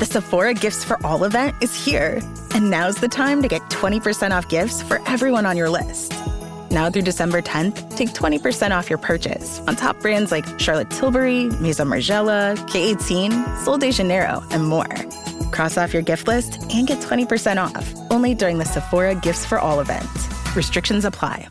The Sephora Gifts for All event is here. And now's the time to get 20% off gifts for everyone on your list. Now through December 10th, take 20% off your purchase on top brands like Charlotte Tilbury, Maison Margiela, K18, Sol de Janeiro, and more. Cross off your gift list and get 20% off, only during the Sephora Gifts for All event. Restrictions apply.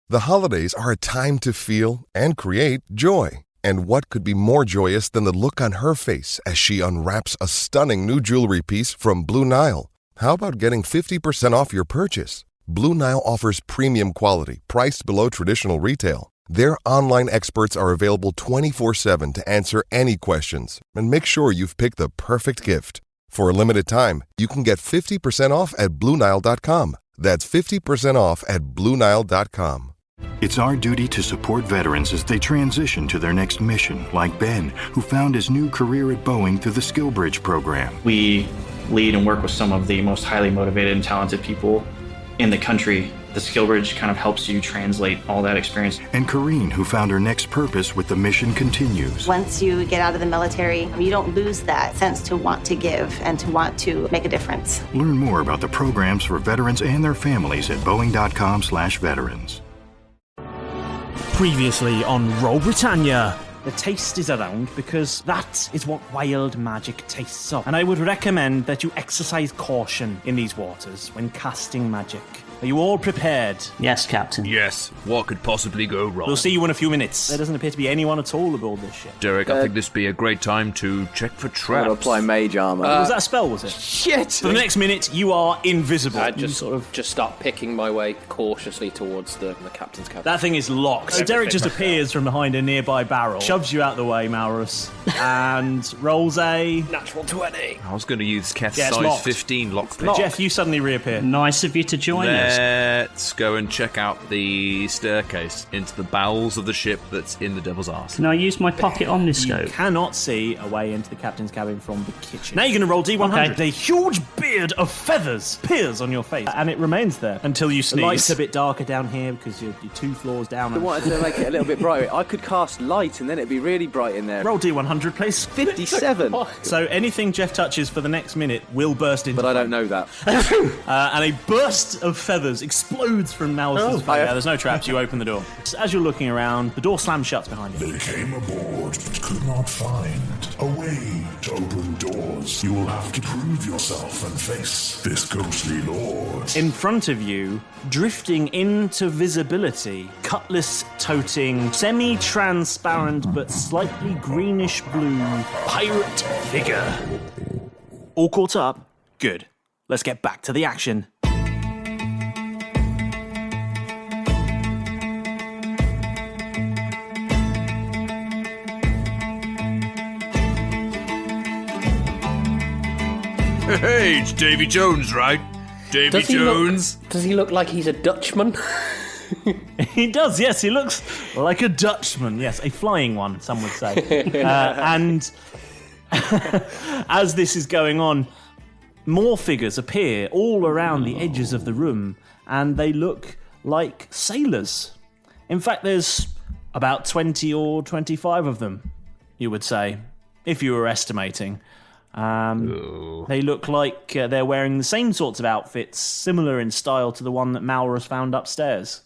The holidays are a time to feel and create joy. And what could be more joyous than the look on her face as she unwraps a stunning new jewelry piece from Blue Nile? How about getting 50% off your purchase? Blue Nile offers premium quality, priced below traditional retail. Their online experts are available 24/7 to answer any questions and make sure you've picked the perfect gift. For a limited time, you can get 50% off at BlueNile.com. That's 50% off at BlueNile.com. It's our duty to support veterans as they transition to their next mission, like Ben, who found his new career at Boeing through the SkillBridge program. We lead and work with some of the most highly motivated and talented people in the country. The SkillBridge kind of helps you translate all that experience. And Kareen, who found her next purpose with The Mission Continues. Once you get out of the military, you don't lose that sense to want to give and to want to make a difference. Learn more about the programs for veterans and their families at boeing.com/veterans. Previously on Roll Britannia. The taste is around because that is what wild magic tastes of. And I would recommend that you exercise caution in these waters when casting magic. Are you all prepared? Yes, Captain. Yes. What could possibly go wrong? We'll see you in a few minutes. There doesn't appear to be anyone at all aboard this ship. Derek, I think this would be a great time to check for traps. I'll apply mage armor. Was that a spell, was it? Shit! For the next minute, you are invisible. I just start picking my way cautiously towards the captain's cabin. That thing is locked. So Derek just appears from behind a nearby barrel, shoves you out the way, Malrus, and rolls a... Natural 20. I was going to use Keth's Yeah, it's size locked. 15 lockpick. Jeff, you suddenly reappear. Nice of you to join us. Let's go and check out the staircase into the bowels of the ship that's in the Devil's Arse. Can I use my pocket omniscope? You cannot see a way into the captain's cabin from the kitchen. Now you're going to roll D100. Okay. A huge beard of feathers appears on your face, and it remains there until you sneeze. The light's a bit darker down here because you're 2 floors down. I wanted to make it a little bit brighter. I could cast light and then it'd be really bright in there. Roll D100, please. 57. So anything Jeff touches for the next minute will burst into But I don't know that. and a burst of feathers explodes from Malrus's face. There's no traps. You open the door. As you're looking around, the door slams shut behind you. They came aboard but could not find a way to open doors. You will have to prove yourself and face this ghostly lord. In front of you, drifting into visibility, cutlass-toting, semi-transparent but slightly greenish-blue pirate figure. All caught up? Good. Let's get back to the action. Hey, it's Davy Jones, right? Davy Jones. Does he look like he's a Dutchman? He does, yes. He looks like a Dutchman. Yes, a flying one, some would say. And as this is going on, more figures appear all around the edges of the room, and they look like sailors. In fact, there's about 20 or 25 of them, you would say, if you were estimating. They look like they're wearing the same sorts of outfits, similar in style to the one that Malrus found upstairs.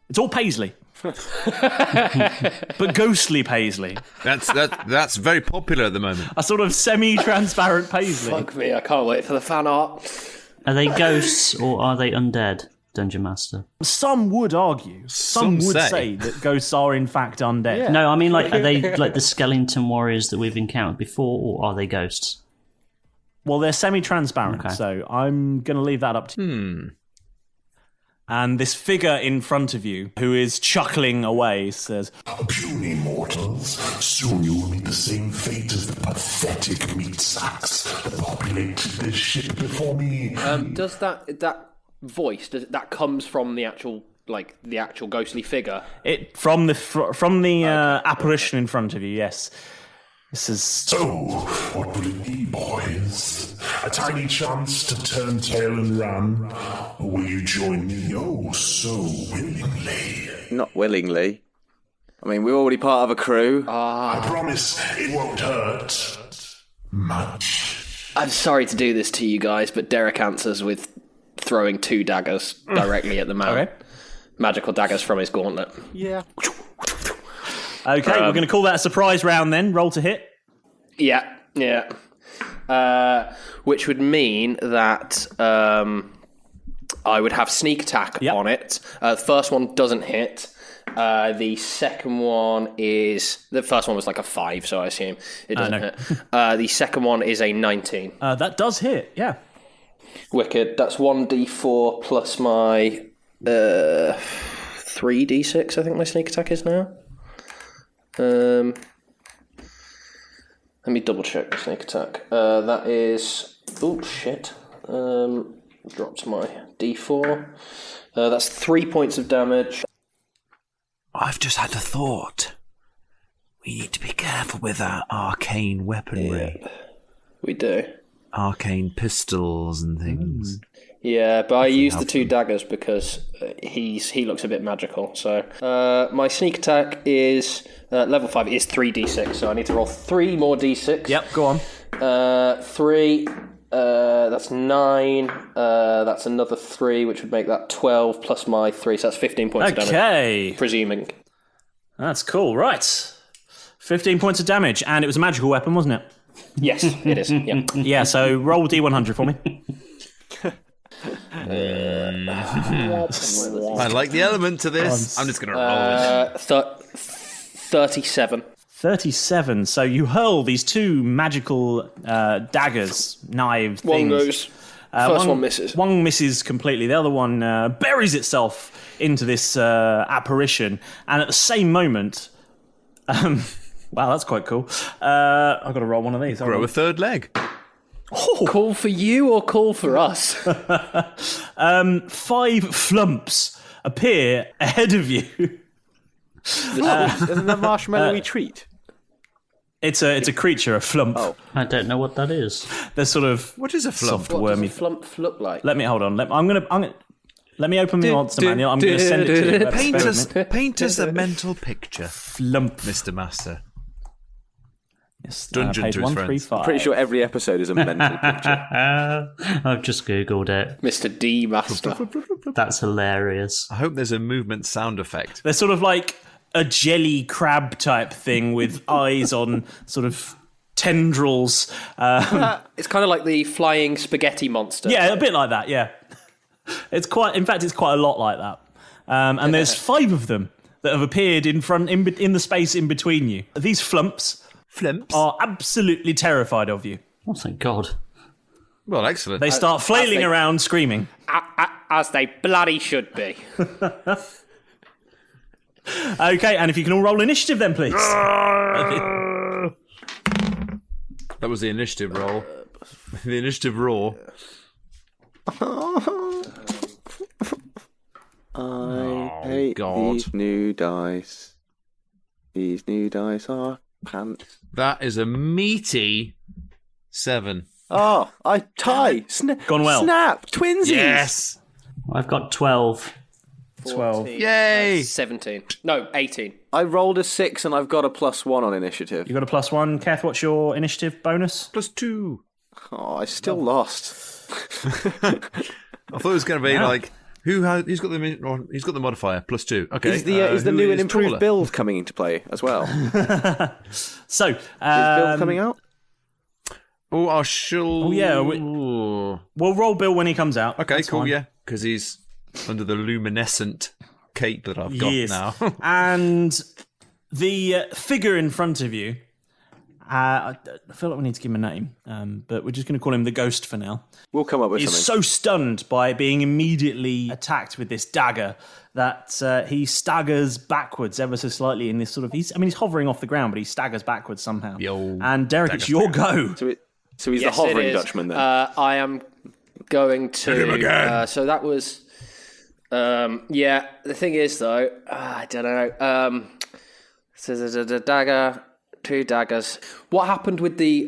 It's all paisley. But ghostly paisley. That's very popular at the moment. A sort of semi-transparent paisley. Fuck me, I can't wait for the fan art. Are they ghosts or are they undead, Dungeon Master? Some would argue. Some would say that ghosts are in fact undead. Yeah. No, I mean, like, are they like the skeleton warriors that we've encountered before, or are they ghosts? Well, they're semi-transparent, so I'm going to leave that up to you. And this figure in front of you, who is chuckling away, says, Puny mortals, soon you will meet the same fate as the pathetic meat sacks that populated this ship before me. Does that voice, that comes from the actual ghostly figure? It from the apparition in front of you, yes. This is... So, what will it be, boys? A tiny chance to turn tail and run? Or will you join me oh so willingly? Not willingly. I mean, we're already part of a crew. I promise it won't hurt. much. I'm sorry to do this to you guys, but Derek answers with throwing 2 daggers directly at the man. Okay. Magical daggers from his gauntlet. Yeah. Okay, we're going to call that a surprise round then. Roll to hit. Yeah. Which would mean that I would have sneak attack on it. The first one doesn't hit. The second one is... The first one was like a 5, so I assume it doesn't hit. The second one is a 19. That does hit, yeah. Wicked. That's 1d4 plus my 3d6, I think my sneak attack is now. Let me double check the sneak attack. That is... Oh, shit. Dropped my d4. That's 3 points of damage. I've just had a thought. We need to be careful with our arcane weaponry. Yeah, we do. Arcane pistols and things. Yeah, but I use the 2 daggers because he looks a bit magical. So my sneak attack is level 5. It is 3d6, so I need to roll 3 more d6. Yep, go on. 3. That's 9. That's another 3, which would make that 12 plus my 3. So that's 15 points of damage. Okay. Presuming. That's cool. Right. 15 points of damage, and it was a magical weapon, wasn't it? Yes, it is. Yeah. Yeah, so roll D100 for me. I like the element to this. I'm just going to roll it. 37. 37. So you hurl these 2 magical daggers, knife things. One goes. First one misses. One misses completely. The other one buries itself into this apparition. And at the same moment... wow, that's quite cool. I've got to roll one of these. Grow a third leg. Oh. Call for you or call for us? 5 flumps appear ahead of you. Isn't that marshmallowy treat? It's a creature, a flump. Oh. I don't know what that is. They're sort of... What is a flump? Soft, wormy... What does a flump look like? Let me... Hold on. Let me open my monster manual. I'm going to send it to you. Paint us a mental picture. Flump. Mr. Master. Yes, Dungeon page to his friends. I'm pretty sure every episode is a mental picture. I've just Googled it. Mr. D Master. That's hilarious. I hope there's a movement sound effect. They're sort of like a jelly crab type thing with eyes on sort of tendrils. It's kind of like the flying spaghetti monster. Yeah, a bit like that, yeah. In fact, it's quite a lot like that. And there's 5 of them that have appeared in the space in between you. These flumps are absolutely terrified of you. Oh, thank God. Well, excellent. They start flailing around, screaming. As they bloody should be. Okay, and if you can all roll initiative then, please. That was the initiative roll. The initiative roar. I hate these new dice. These new dice are pants. That is a meaty 7. Oh, I tie. Gone well. Snap. Twinsies. Yes. I've got 12. 12. Yay. 17. No, 18. I rolled a 6 and I've got a +1 on initiative. You got a +1. Keth, what's your initiative bonus? +2. Oh, I still lost. I thought it was going to be like he's got the modifier +2. Okay. Is the new and improved build coming into play as well? So, is build coming out? Oh, I shall. Oh yeah, we'll roll Bill when he comes out. Okay, That's cool. fine. Yeah, because he's under the luminescent cape that I've got now. And the figure in front of you, I feel like we need to give him a name, but we're just going to call him the Ghost for now. We'll come up with He's something. so stunned by being immediately attacked with this dagger that he staggers backwards ever so slightly in this sort of... He's hovering off the ground, but he staggers backwards somehow. And Derek, it's your go. So he's the hovering Dutchman then? I am going to... Hit him again. So that was... the thing is, though, I don't know. So there's a dagger, 2 daggers. What happened with the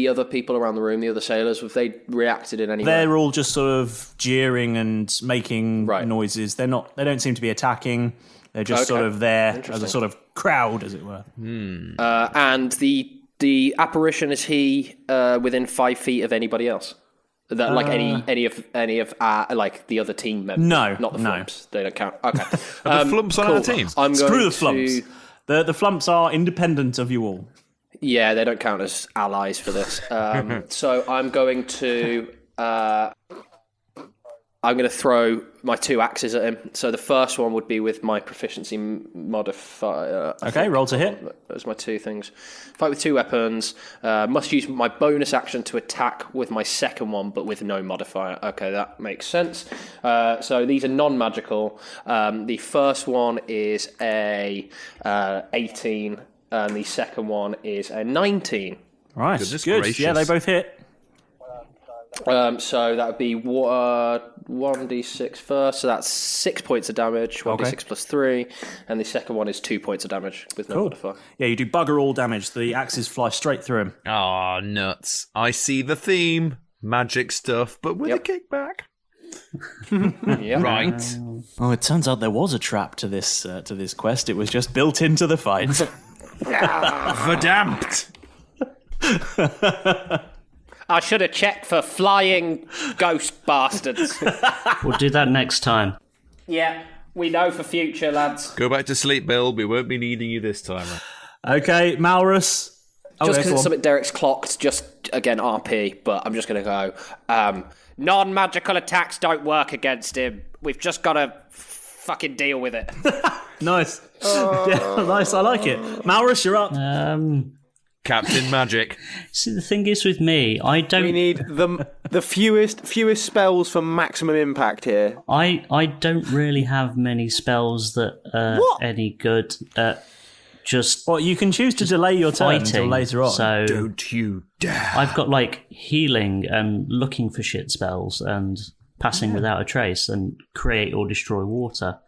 other people around the room, the other sailors? Have they reacted in any way? They're all just sort of jeering and making noises. They don't seem to be attacking. They're just sort of there as a sort of crowd, as it were. And the The apparition, is he within 5 feet of anybody else? That like any of like the other team members? No, not the flumps. They don't count. Okay, Are the flumps on our team? Screw the flumps. The flumps are independent of you all. Yeah, they don't count as allies for this. So I'm going to throw my 2 axes at him. So the first one would be with my proficiency modifier. Okay, roll to hit. Those are my 2 things. Fight with 2 weapons. Must use my bonus action to attack with my second one, but with no modifier. Okay, that makes sense. So these are non-magical. The first one is a 18, and the second one is a 19. Right, good. Gracious. Yeah, they both hit. So that would be 1d6 first, so that's 6 points of damage, 1d6 plus 3, and the second one is 2 points of damage with no modifier. Yeah, you do bugger all damage. The axes fly straight through him. Oh, nuts. I see the theme. Magic stuff, but with a kickback. Right. Oh, it turns out there was a trap to this quest. It was just built into the fight. Verdammt. I should have checked for flying ghost bastards. We'll do that next time. Yeah, we know for future, lads. Go back to sleep, Bill. We won't be needing you this time. Okay, Malrus. Just because it's something Derek's clocked, just, again, RP, but I'm just going to go, non-magical attacks don't work against him. We've just got to fucking deal with it. Nice. Yeah, nice, I like it. Malrus, you're up. Captain Magic. See, the thing is with me, I don't... We need the fewest spells for maximum impact here. I don't really have many spells that are any good at just... Well, you can choose to delay your turn until later on. So don't you dare. I've got, like, healing and looking for shit spells and passing without a trace and create or destroy water.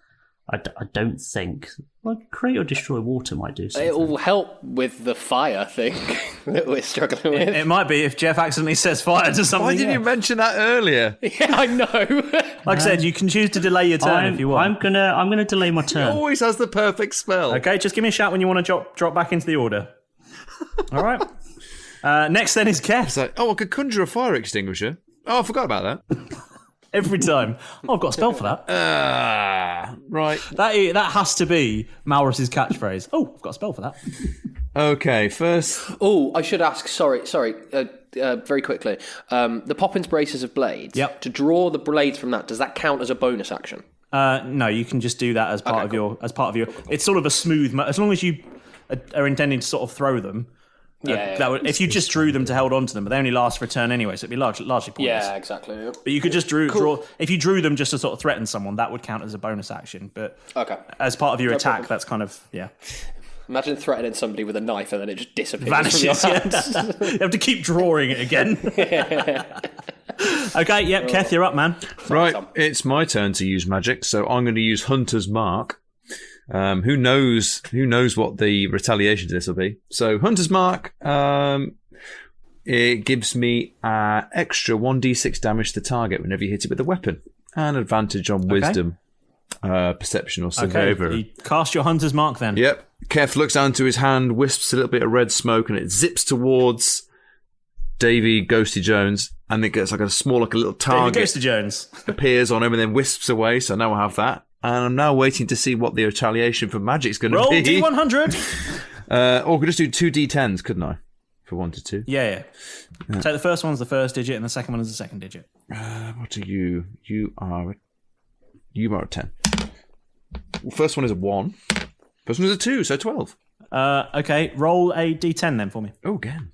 I don't think... Well, create or destroy water might do something. It will help with the fire thing that we're struggling with. It might be if Jeff accidentally sets fire to something. Why didn't you mention that earlier? Yeah, I know. Like I said, you can choose to delay your turn if you want. I'm gonna delay my turn. He always has the perfect spell. Okay, just give me a shout when you want to drop back into the order. All right. Next then is Keth. It's like, I could conjure a fire extinguisher. Oh, I forgot about that. Every time. Oh, I've got a spell for that. Right. That has to be Malrus's catchphrase. Oh, I've got a spell for that. Okay, first... Oh, I should ask, sorry, very quickly. The Poppins Braces of Blades. Yep. To draw the blades from that, does that count as a bonus action? No, you can just do that as part of your... It's sort of a smooth... As long as you are intending to sort of throw them... if you just drew them to hold on to them, but they only last for a turn anyway, so it'd be largely pointless. Yeah, exactly. Yeah. But you could just draw. If you drew them just to sort of threaten someone, that would count as a bonus action. But as part of your attack, that's kind of Imagine threatening somebody with a knife and then it just disappears. Vanishes. From your hands. You have to keep drawing it again. Okay, yep, Keth, you're up, man. Right, it's my turn to use magic, so I'm going to use Hunter's Mark. Who knows what the retaliation to this will be. So Hunter's Mark, it gives me extra 1d6 damage to the target whenever you hit it with a weapon, and advantage on wisdom, perception, or survival. Okay, you cast your Hunter's Mark then. Yep. Keth looks down to his hand, wisps a little bit of red smoke, and it zips towards Davy Ghosty Jones, and it gets like a little target. Davy Ghosty Jones appears on him and then wisps away. So now I have that. And I'm now waiting to see what the retaliation for magic's going to be. Roll D100. Or I could just do 2 D10s, couldn't I? For 1 to 2. Yeah. Take the first one's the first digit, and the second one is the second digit. What are you? You are a 10. Well, first one is a 1. First one is a 2, so 12. Okay, roll a D10 then for me. Oh, again.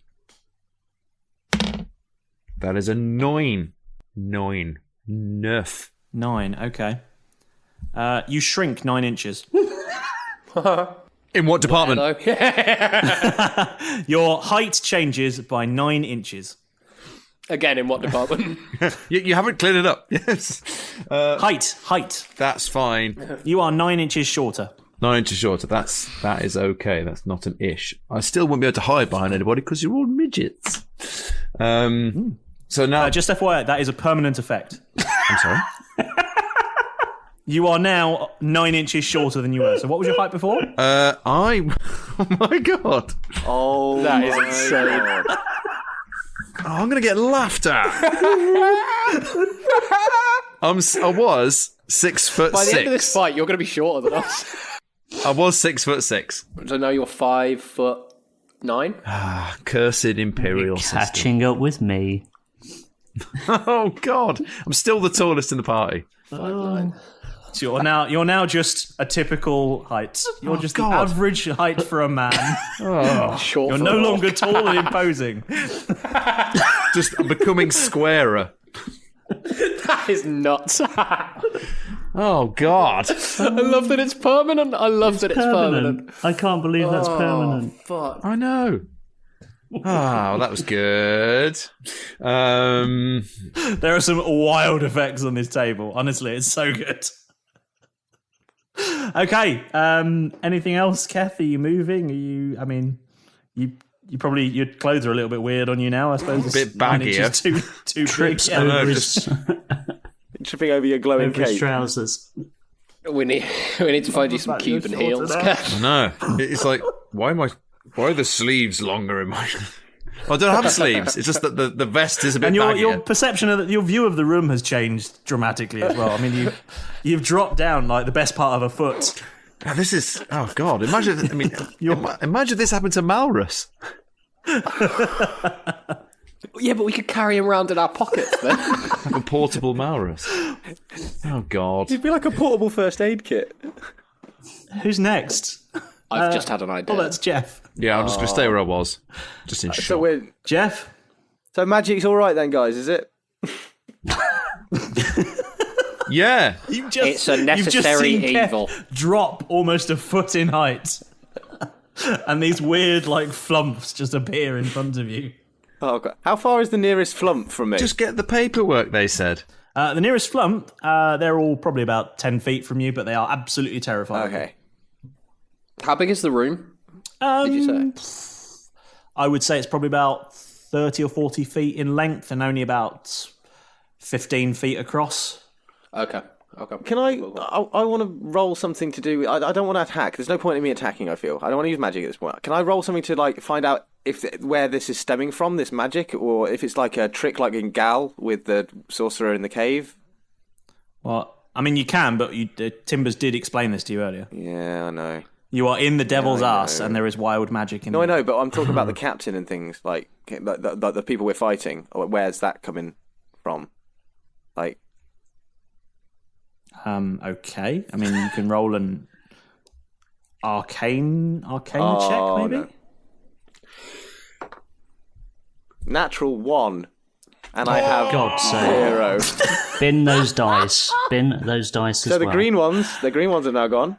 That is a 9. 9. Nerf. 9. Okay. You shrink 9 inches. In what department? Your height changes by 9 inches. Again, in what department? you haven't cleared it up. Yes. Height. That's fine. You are 9 inches shorter. 9 inches shorter. That is okay. That's not an ish. I still won't be able to hide behind anybody because you're all midgets. So now, just FYI, that is a permanent effect. I'm sorry. You are now 9 inches shorter than you were. So what was your height before? Oh my god. Oh, that is insane. Oh, I'm going to get laughed at. I was 6 foot By the 6. end of this fight, you're going to be shorter than us. I was 6'6". So now you're 5'9". Ah, cursed imperial system. Catching up with me. Oh god, I'm still the tallest in the party. 5'9". So you're now just a typical height. You're just God. the average height for a man. Short. You're no longer tall and imposing. I'm becoming squarer. That is nuts. Oh god. I love that it's permanent. I love that it's permanent. I can't believe that's permanent. Fuck. I know. Oh, well, that was good. There are some wild effects on this table. Honestly, it's so good. Okay. Anything else, Keth? Are you moving? You probably, your clothes are a little bit weird on you now, I suppose. A bit baggier. Too big. Tripping over your glowing Over his cape. trousers. We need to find you some Cuban heels. No, it's like why are the sleeves longer in my? I don't have sleeves. It's just that the vest is a bit. And baggier. your perception of your view of the room has changed dramatically as well. I mean, you've dropped down like the best part of a foot. This is god. Imagine. I mean, imagine this happened to Malrus. Yeah, but we could carry him around in our pockets then. Like a portable Malrus. Oh god. It'd be like a portable first aid kit. Who's next? I've just had an idea. Oh, that's Jeff. Yeah, I'm just going to stay where I was. Just in shock. So we're Jeff? So magic's all right then, guys, is it? Yeah. It's a necessary evil. Drop almost a foot in height. And these weird, like, flumps just appear in front of you. Oh, God. How far is the nearest flump from me? Just get the paperwork, they said. The nearest flump, they're all probably about 10 feet from you, but they are absolutely terrifying. Okay. How big is the room? Did you say? I would say it's probably about 30 or 40 feet in length and only about 15 feet across. Okay. Can I want to roll something to do... I don't want to attack. There's no point in me attacking, I feel. I don't want to use magic at this point. Can I roll something to, like, find out where this is stemming from, this magic? Or if it's like a trick like in Gal with the sorcerer in the cave? Well, I mean, you can, but Timbers did explain this to you earlier. Yeah, I know. You are in the devil's ass, and there is wild magic in No, I know, but I'm talking about the captain and things, like the people we're fighting. Where's that coming from? Like... Okay. I mean, you can roll an arcana check, maybe? No. Natural 1. And I have God's sake. 0. Bin those dice. Bin those dice as So well. the green ones are now gone.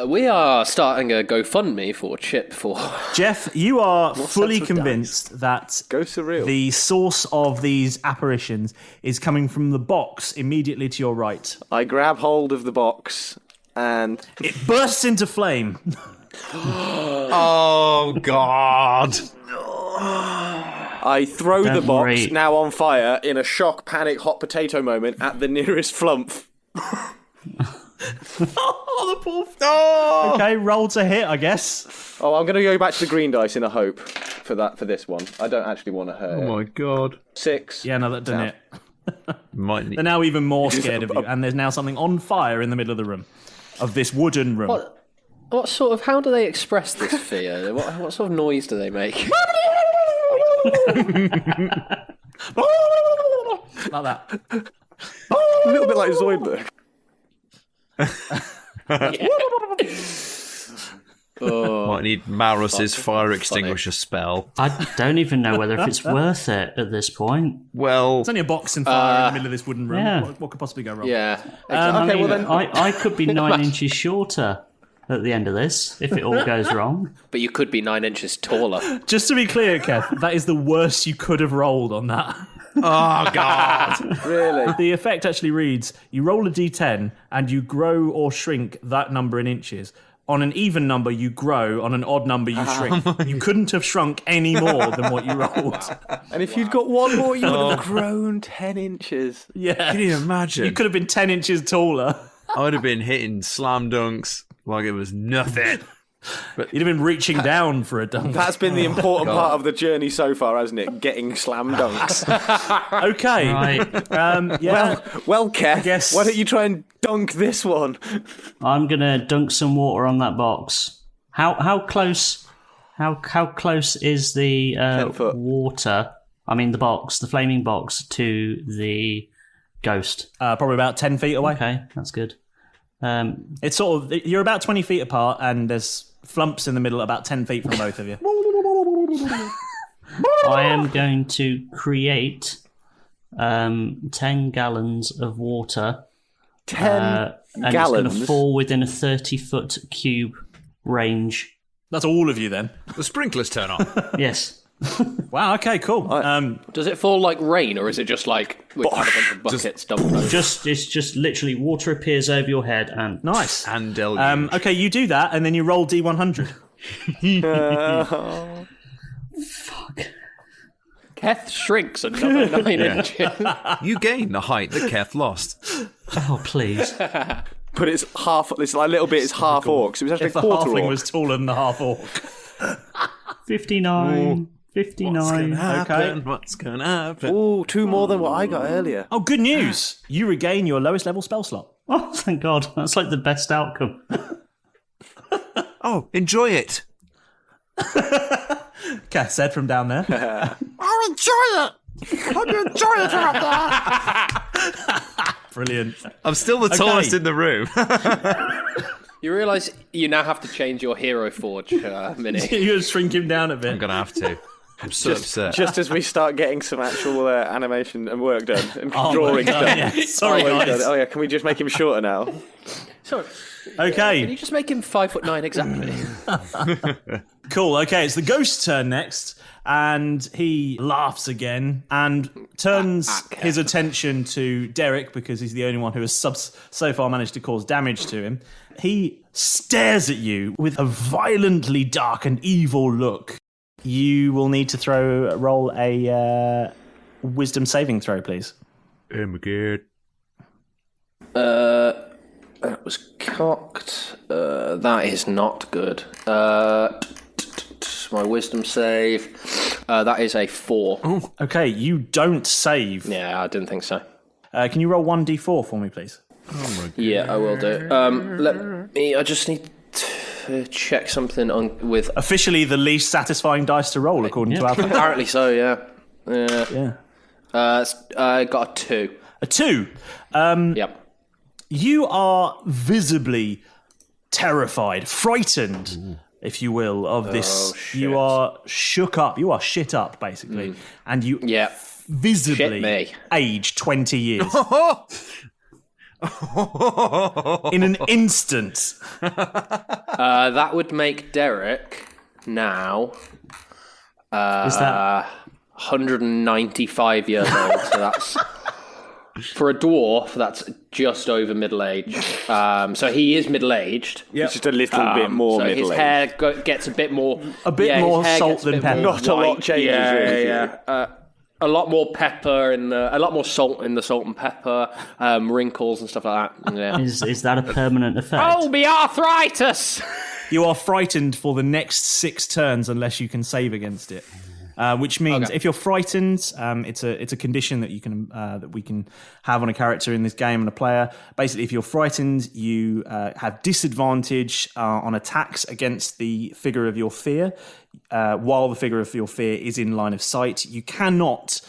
We are starting a GoFundMe for Chip for... Jeff, you are fully convinced that Go surreal. the source of these apparitions is coming from the box immediately to your right. I grab hold of the box and... It bursts into flame. Oh, God. I throw the Don't box, worry. now on fire, in a shock, panic, hot potato moment at the nearest flump. Oh, the poor... Oh! Okay, roll to hit, I guess. Oh, I'm going to go back to the green dice in a hope for this one. I don't actually want to hurt it. Oh, my God. 6. Yeah, no, that done it. Might need... They're now even more scared of you, and there's now something on fire in the middle of the room. Of this wooden room. What sort of... How do they express this fear? What sort of noise do they make? Like that. A little bit like Zoidberg. Might need Malrus's fire extinguisher spell. I don't even know whether if it's worth it at this point. Well... It's only a box and fire in the middle of this wooden room. Yeah. What could possibly go wrong? Yeah. Okay, well then... I could be 9 inches shorter at the end of this if it all goes wrong. But you could be 9 inches taller. Just to be clear, Keth, that is the worst you could have rolled on that. Oh, God. Really? The effect actually reads, you roll a d10 and you grow or shrink that number in inches. On an even number, you grow. On an odd number, you shrink. You couldn't have shrunk any more than what you rolled. And if you'd got one more, you would have grown 10 inches. Yeah. Can you imagine? You could have been 10 inches taller. I'd have been hitting slam dunks like it was nothing. But you'd have been reaching down for a dunk. That's been the important part of the journey so far, hasn't it? Getting slam dunks. Okay. Right. Yeah. Well, Keth, why don't you try and dunk this one? I'm gonna dunk some water on that box. How close? How close is the 10 foot. water? I mean, the box, the flaming box, to the ghost. Probably about 10 feet away. Okay, that's good. It's sort of, you're about 20 feet apart, and there's flumps in the middle about 10 feet from both of you. I am going to create 10 gallons of water. 10 and gallons? it's going to fall within a 30-foot cube range. That's all of you then. The sprinklers turn on. Yes. Wow, okay, cool. Does it fall like rain, or is it just like we've had a bunch of buckets dumped over? It's just literally water appears over your head and... Nice. And deluge. Okay, you do that, and then you roll D100. Fuck. Keth shrinks another 9 inches. You gain the height that Keth lost. Oh, please. But it's half. It's like a little bit. It's half orc. So it was actually If the a quarter halfling orc. was taller than the half orc. 59. 59. Okay. What's gonna happen? Ooh, 2 more than what I got earlier. Oh, good news. You regain your lowest level spell slot. Oh, thank God. That's like the best outcome. Oh, enjoy it. Keth said from down there. I'll enjoy it. I'll enjoy it out there. Brilliant. I'm still the tallest in the room. You realise you now have to change your Hero Forge mini. You're going to shrink him down a bit. I'm going to have to. I'm so upset. Just as we start getting some actual animation and work done and Oh drawing my God, done. yeah. Sorry, guys. Oh yeah, can we just make him shorter now? Sorry. Okay. Can you just make him 5'9" exactly? Cool. Okay, it's the ghost's turn next, and he laughs again and turns his attention to Derek because he's the only one who has so far managed to cause damage to him. He stares at you with a violently dark and evil look. You will need to roll a wisdom saving throw, please. Oh my God. That was cocked. That is not good. My wisdom save. That is a 4. Oh, okay, you don't save. Yeah, I didn't think so. Can you roll 1d4 for me, please? Oh my God. Yeah, I will do. Let me. I just need to check something on with. Officially, the least satisfying dice to roll, according to Alpha. Apparently so. Yeah. Yeah. I got a 2. A 2. Yep. You are visibly terrified, frightened, if you will, of this. shit. You are shook up. You are shit up, basically. And you visibly age 20 years. In an instant. That would make Derek now Is that 195 years old. So that's for a dwarf. That's just over middle age. So he is middle aged. Yeah, it's just a little bit more so middle his aged. hair gets a bit more. More salt than pepper. Not a lot changes. Yeah. A lot more pepper and a lot more salt in the salt and pepper, wrinkles and stuff like that. Yeah. is that a permanent effect? Oh, me arthritis! You are frightened for the next 6 turns unless you can save against it. Which means if you're frightened, it's a condition that you can that we can have on a character in this game and a player. Basically, if you're frightened, you have disadvantage on attacks against the figure of your fear, while the figure of your fear is in line of sight. You cannot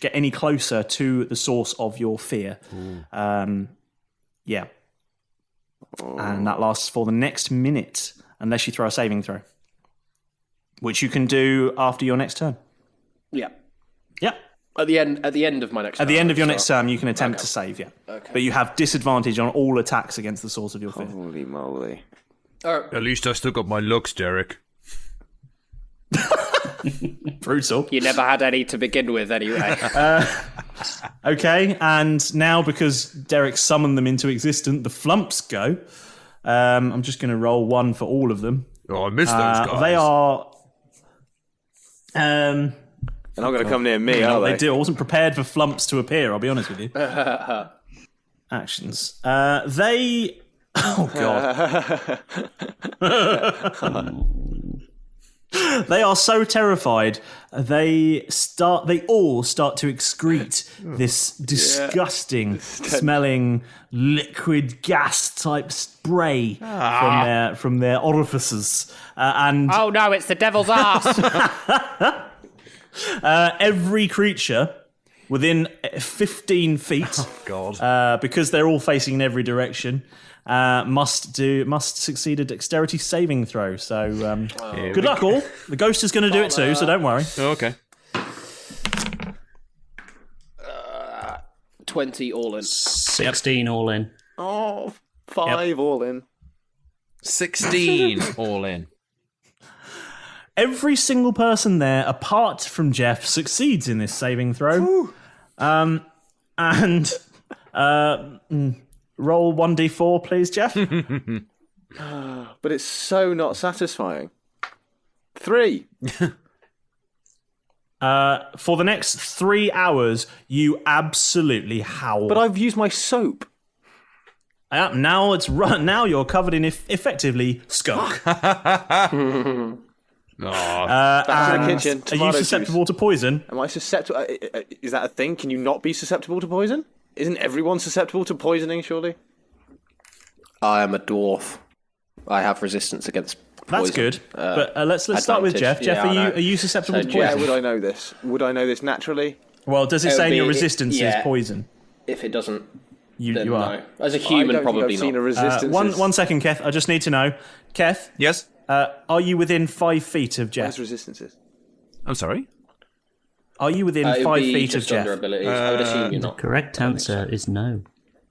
get any closer to the source of your fear. Yeah. And that lasts for the next minute, unless you throw a saving throw. Which you can do after your next turn. Yeah. Yeah. At the end of my next turn. At the end of your next turn, you can attempt to save, yeah. Okay. But you have disadvantage on all attacks against the source of your fear. Holy moly. At least I still got my looks, Derek. Brutal. You never had any to begin with, anyway. Okay, and now because Derek summoned them into existence, the flumps go. I'm just going to roll 1 for all of them. Oh, I missed those guys. They are... They're not going to come near me, are they? They do. I wasn't prepared for flumps to appear, I'll be honest with you. actions. They... Oh, God. They are so terrified, they all start to excrete this disgusting smelling liquid gas type spray from their orifices. And oh no, it's the devil's ass. Every creature within 15 feet, because they're all facing in every direction, must succeed a dexterity saving throw. So good luck, all. The ghost is going to do it too, so don't worry. Okay. 20 all in. 16 all in. Oh, 5 all in. 16 all in. Every single person there, apart from Jeff, succeeds in this saving throw. Roll 1d4, please, Jeff. But it's so not satisfying. 3. For the next 3 hours, you absolutely howl. But I've used my soap. Now you're covered in effectively skunk. Back to the kitchen. Are you susceptible to poison? Am I susceptible? Is that a thing? Can you not be susceptible to poison? Isn't everyone susceptible to poisoning, surely? I am a dwarf. I have resistance against poison. That's good. But let's start with Jeff. Jeff, are you susceptible to poison? Yeah, would I know this? Would I know this naturally? Well, does it say in your resistance is poison? If it doesn't, you are. No. As a human, probably not. One second, Keth. I just need to know. Keth? Yes? Are you within 5 feet of Jeff? What is resistances? I'm sorry? Are you within 5 feet of Jeff? Under abilities. I would assume you're not. The correct answer is no.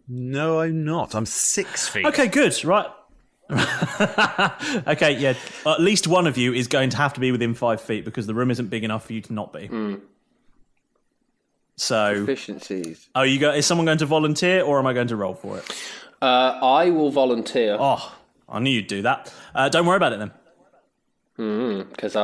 No, I'm not. I'm 6 feet. Okay, good. Right. Okay, yeah. At least one of you is going to have to be within 5 feet because the room isn't big enough for you to not be. So efficiencies. Oh, is someone going to volunteer or am I going to roll for it? I will volunteer. Oh, I knew you'd do that. Don't worry about it then. Because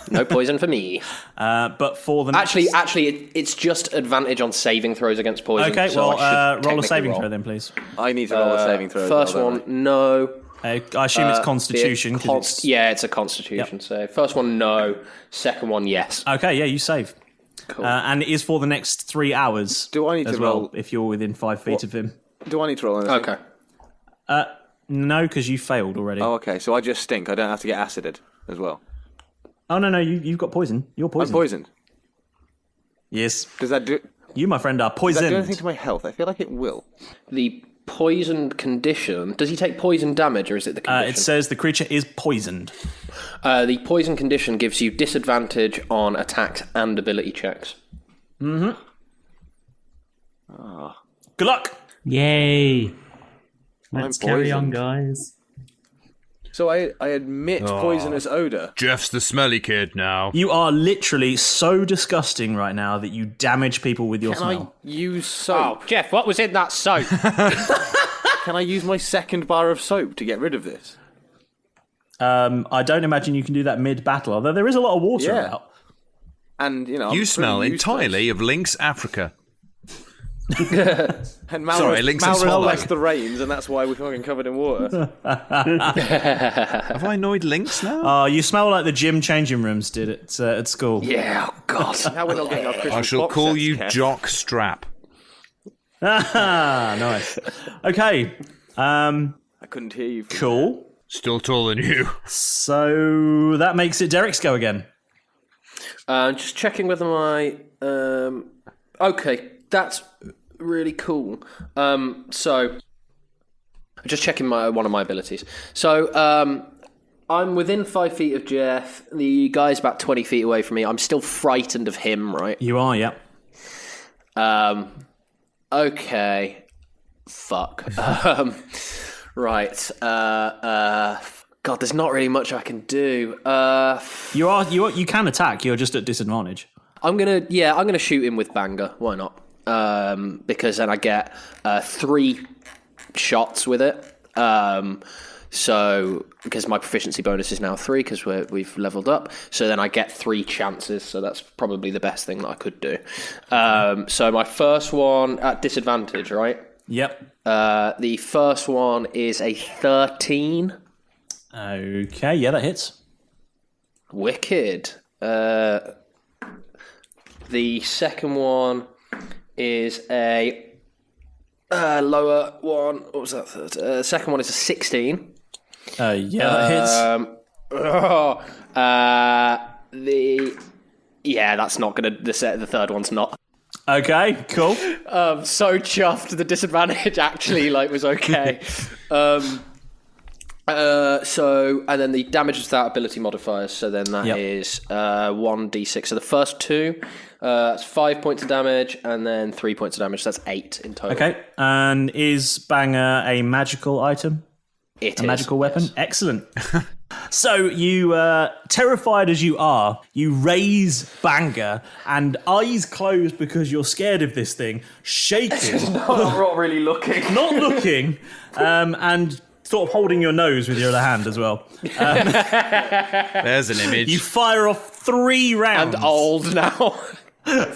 no poison for me. But for the actually, it's just advantage on saving throws against poison. Okay, so roll a saving throw then, please. I need to roll a saving throw. First one, no. I assume it's Constitution. Yeah, it's a Constitution save. First one, no. Second one, yes. Okay, yeah, you save. Cool. And it is for the next 3 hours. Do I need to roll if you're within 5 feet of him? Do I need to roll anything? Okay. No, because you failed already. Oh, okay. So I just stink. I don't have to get acided as well. Oh no, you've got poison. You're poisoned. I'm poisoned. Yes. Does that do? You, my friend, are poisoned. Does that do anything to my health? I feel like it will. The poisoned condition. Does he take poison damage, or is it the condition? It says the creature is poisoned. The poison condition gives you disadvantage on attacks and ability checks. Mm-hmm. Oh. Good luck. Yay. Let's carry on, guys. So I admit poisonous odour. Jeff's the smelly kid now. You are literally so disgusting right now that you damage people with your smell. Can I use soap? Oh, Jeff, what was in that soap? Can I use my second bar of soap to get rid of this? I don't imagine you can do that mid-battle, although there is a lot of water about. And, you smell entirely of Lynx Africa. And Malrus likes the rains, and that's why we're fucking covered in water. Have I annoyed Lynx now? You smell like the gym changing rooms did at school. Yeah, oh God. Now we're not getting our Christmas I shall box call sets, you Keth. Jock Strap. Nice. Okay. I couldn't hear you. Cool. Still taller than you. So that makes it Derek's go again. Just checking whether my... Okay, that's really cool. So, just checking one of my abilities. So, I'm within 5 feet of Jeff. The guy's about 20 feet away from me. I'm still frightened of him, right? You are, yeah. Okay. Fuck. Right. God, there's not really much I can do. You can attack. You're just at disadvantage. I'm gonna shoot him with Banger. Why not? Because then I get 3 shots with it. So, because my proficiency bonus is now 3 because we've leveled up. So then I get 3 chances. So that's probably the best thing that I could do. So my first one at disadvantage, right? Yep. The first one is a 13. Okay, yeah, that hits. Wicked. The second one is a lower one. What was that third? Second one is a 16. Yeah, that hits. That's not gonna. The third one's not. Okay, cool. So chuffed. The disadvantage actually was okay. So and then the damage without ability modifiers. So then that is 1d6. So the first 2, that's 5 points of damage, and then 3 points of damage. So that's 8 in total. Okay, and is Banger a magical item? It is. A magical weapon? Yes. Excellent. So you, terrified as you are, you raise Banger, and eyes closed because you're scared of this thing, shaking. Not really looking. Not looking, and sort of holding your nose with your other hand as well. There's an image. You fire off 3 rounds. And old now.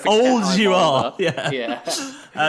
Old you are. Yeah.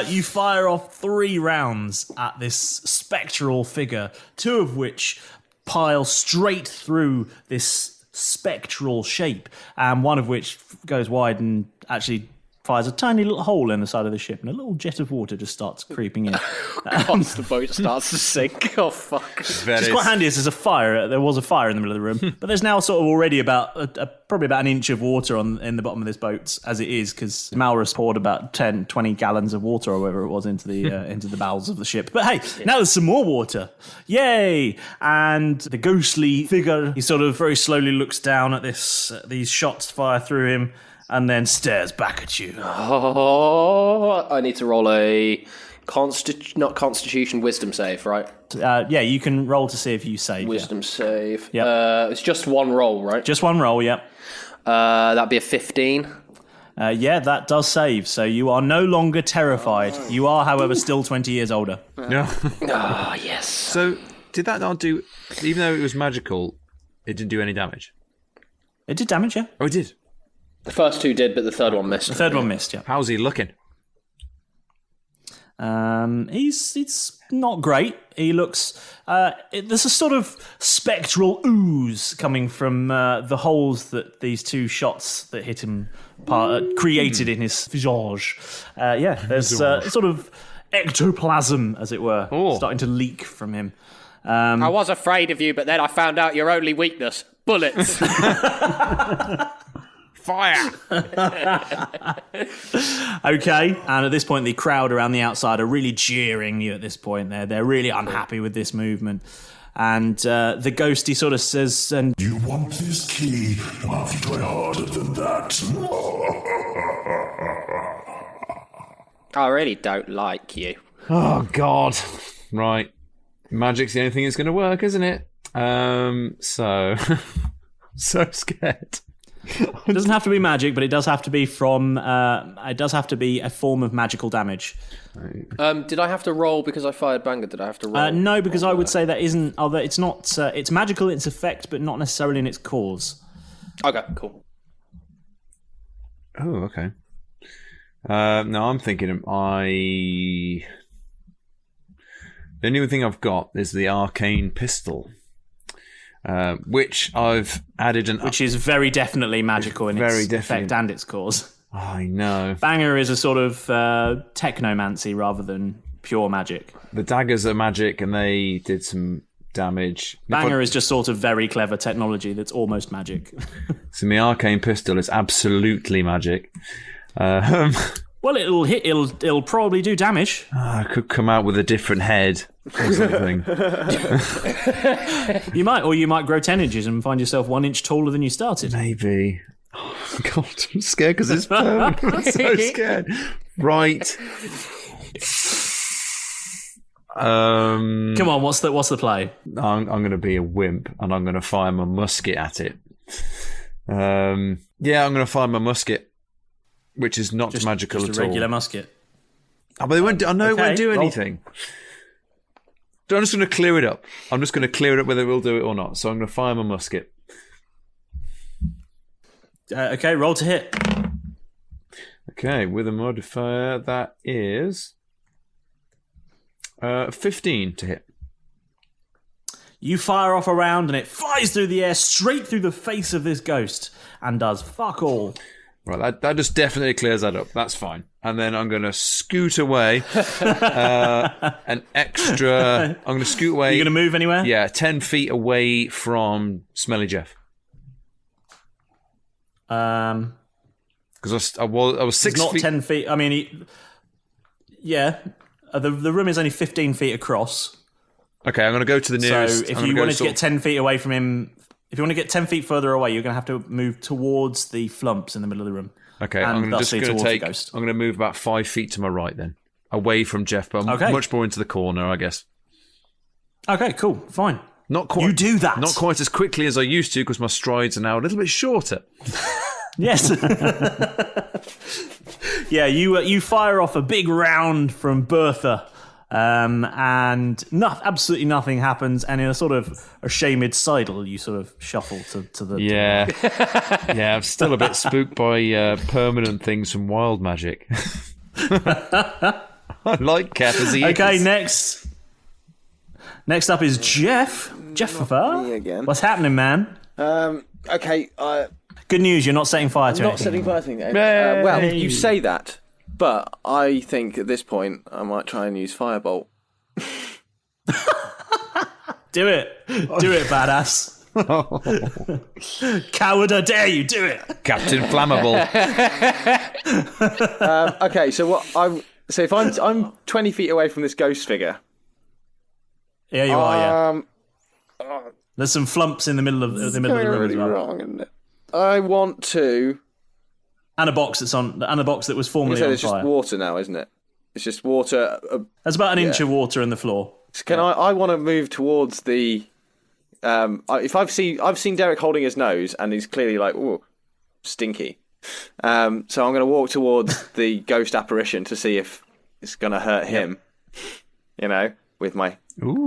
You fire off 3 rounds at this spectral figure, 2 of which pile straight through this spectral shape, and one of which goes wide and actually fires a tiny little hole in the side of the ship, and a little jet of water just starts creeping in. The boat starts to sink. Oh, fuck. It's quite handy as there's a fire. There was a fire in the middle of the room, but there's now sort of already probably about an inch of water in the bottom of this boat as it is, because Malrus poured about 20 gallons of water or whatever it was into the bowels of the ship. But hey, now there's some more water. Yay! And the ghostly figure, he sort of very slowly looks down at these shots fire through him, and then stares back at you. Oh, I need to roll a Constitution wisdom save, right? Yeah, you can roll to see if you save. Wisdom save. Yeah. It's just one roll, right? Just one roll, yeah. That'd be a 15. Yeah, that does save. So you are no longer terrified. You are, however, still 20 years older. No. Oh, yes. So did that not do? Even though it was magical, it didn't do any damage. It did damage, yeah. Oh, it did. The first 2 did, but the third one missed. The third one missed, yeah. How's he looking? He's not great. He looks. There's a sort of spectral ooze coming from the holes that these 2 shots that hit him created in his visage. There's sort of ectoplasm, as it were, starting to leak from him. I was afraid of you, but then I found out your only weakness: bullets. Fire! Okay, and at this point, the crowd around the outside are really jeering you at this point. They're really unhappy with this movement. And the ghosty sort of says, "And you want this key? You have to try harder than that." I really don't like you. Oh, God. Right. Magic's the only thing that's going to work, isn't it? So scared. It doesn't have to be magic, but it does have to be from. It does have to be a form of magical damage. Did I have to roll because I fired Banger? Did I have to roll? No, because I would say that isn't. Although it's not. It's magical in its effect, but not necessarily in its cause. Okay, cool. Oh, okay. No, I'm thinking the only thing I've got is the arcane pistol. Which I've added which is very definitely magical in its effect and its cause. Oh, I know. Banger is a sort of technomancy rather than pure magic. The daggers are magic, and they did some damage. Banger is just sort of very clever technology that's almost magic. So my arcane pistol is absolutely magic. Well, it'll probably do damage. I could come out with a different head or something. You might grow 10 inches and find yourself 1 inch taller than you started. Maybe. Oh, God, I'm scared because it's firm. I'm so scared. Right. Come on, what's the play? I'm going to be a wimp, and I'm going to fire my musket at it. I'm going to fire my musket. Which is not magical at all. Just a regular musket. Oh, but it won't do anything. I'm just going to clear it up. I'm just going to clear it up whether we'll do it or not. So I'm going to fire my musket. Okay, roll to hit. Okay, with a modifier, that is 15 to hit. You fire off a round and it flies through the air straight through the face of this ghost and does fuck all. Right, that just definitely clears that up. That's fine. And then I'm going to scoot away an extra... I'm going to scoot away... Are you going to move anywhere? Yeah, 10 feet away from Smelly Jeff. Because I was 6 not feet... 10 feet. I mean, the room is only 15 feet across. Okay, I'm going to go to the nearest... So if you wanted to get 10 feet away from him... If you want to get 10 feet further away, you're going to have to move towards the flumps in the middle of the room. Okay, I'm going to move about 5 feet to my right then. Away from Jeff, but much more into the corner, I guess. Okay, cool, fine. Not quite, you do that. Not quite as quickly as I used to because my strides are now a little bit shorter. Yes. Yeah, you fire off a big round from Bertha. And absolutely nothing happens, and in a sort of ashamed sidle, you sort of shuffle to the... Yeah. Yeah, I'm still a bit spooked by permanent things from wild magic. I like Keth as he is. Okay, next up is Jeff. Me again. What's happening, man? Okay. Good news, you're not setting fire to anything. Not setting fire to anything. Well, you say that, but I think at this point I might try and use Firebolt. Do it, badass. Coward, I dare you, do it. Captain Flammable. Okay, so if I'm 20 feet away from this ghost figure. Yeah, you are, yeah. There's some flumps in the middle of the room really as well. Wrong, isn't it? I want to... And a box that was formerly on fire. It's just water now, isn't it? It's just water. There's about an inch of water in the floor. So I want to move towards the... if I've seen Derek holding his nose, and he's clearly like, ooh, stinky. So I'm going to walk towards the ghost apparition to see if it's going to hurt him. You know, with my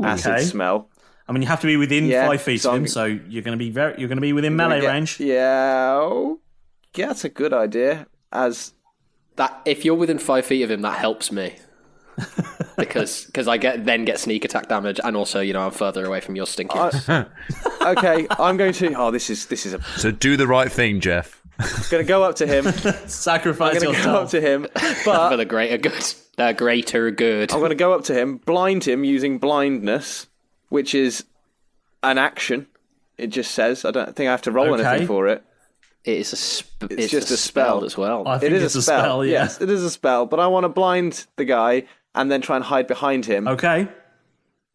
acid smell. I mean, you have to be within 5 feet of him, so you're going to be within melee range. Yeah, that's a good idea. If you're within 5 feet of him, that helps me. because I get sneak attack damage, and also I'm further away from your stinkiness. Okay, I'm going to. Oh, this is a. So do the right thing, Jeff. Going to go up to him. Sacrifice yourself. Go up to him, but for the greater good. The greater good. I'm going to go up to him, blind him using blindness, which is an action. It just says. I don't think I have to roll anything for it. It's just a spell as well. I think it's a spell. Yeah. Yes, it is a spell. But I want to blind the guy and then try and hide behind him. Okay.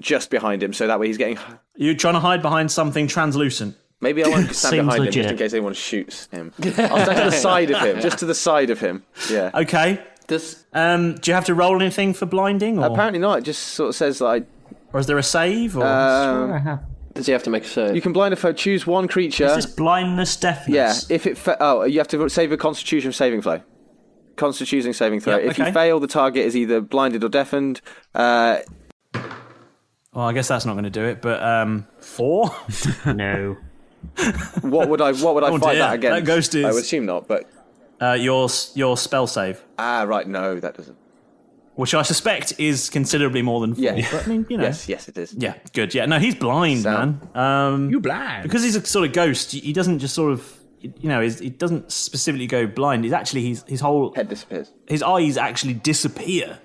Just behind him, so that way he's getting... You're trying to hide behind something translucent. Maybe I want to stand behind him just in case anyone shoots him. I'll stand to the side of him, just to the side of him. Yeah. Okay. Do you have to roll anything for blinding? Or? Apparently not. It just sort of says that Or is there a save? Or does he have to make a save? You can blind a foe. Choose one creature. Is this blindness, deafness? Yeah. If it you have to save a Constitution saving throw. Constitution saving throw. Yep, if you fail, the target is either blinded or deafened. Well, I guess that's not going to do it. But 4? No. What would I fight that against? That ghost is. I would assume not, but your spell save. Right. No, that doesn't. Which I suspect is considerably more than 4. Yeah. But, I mean, Yes, it is. Yeah, good. Yeah, no, he's blind, man. You blind? Because he's a sort of ghost. He doesn't just sort of, he doesn't specifically go blind. He's actually his whole head disappears. His eyes actually disappear.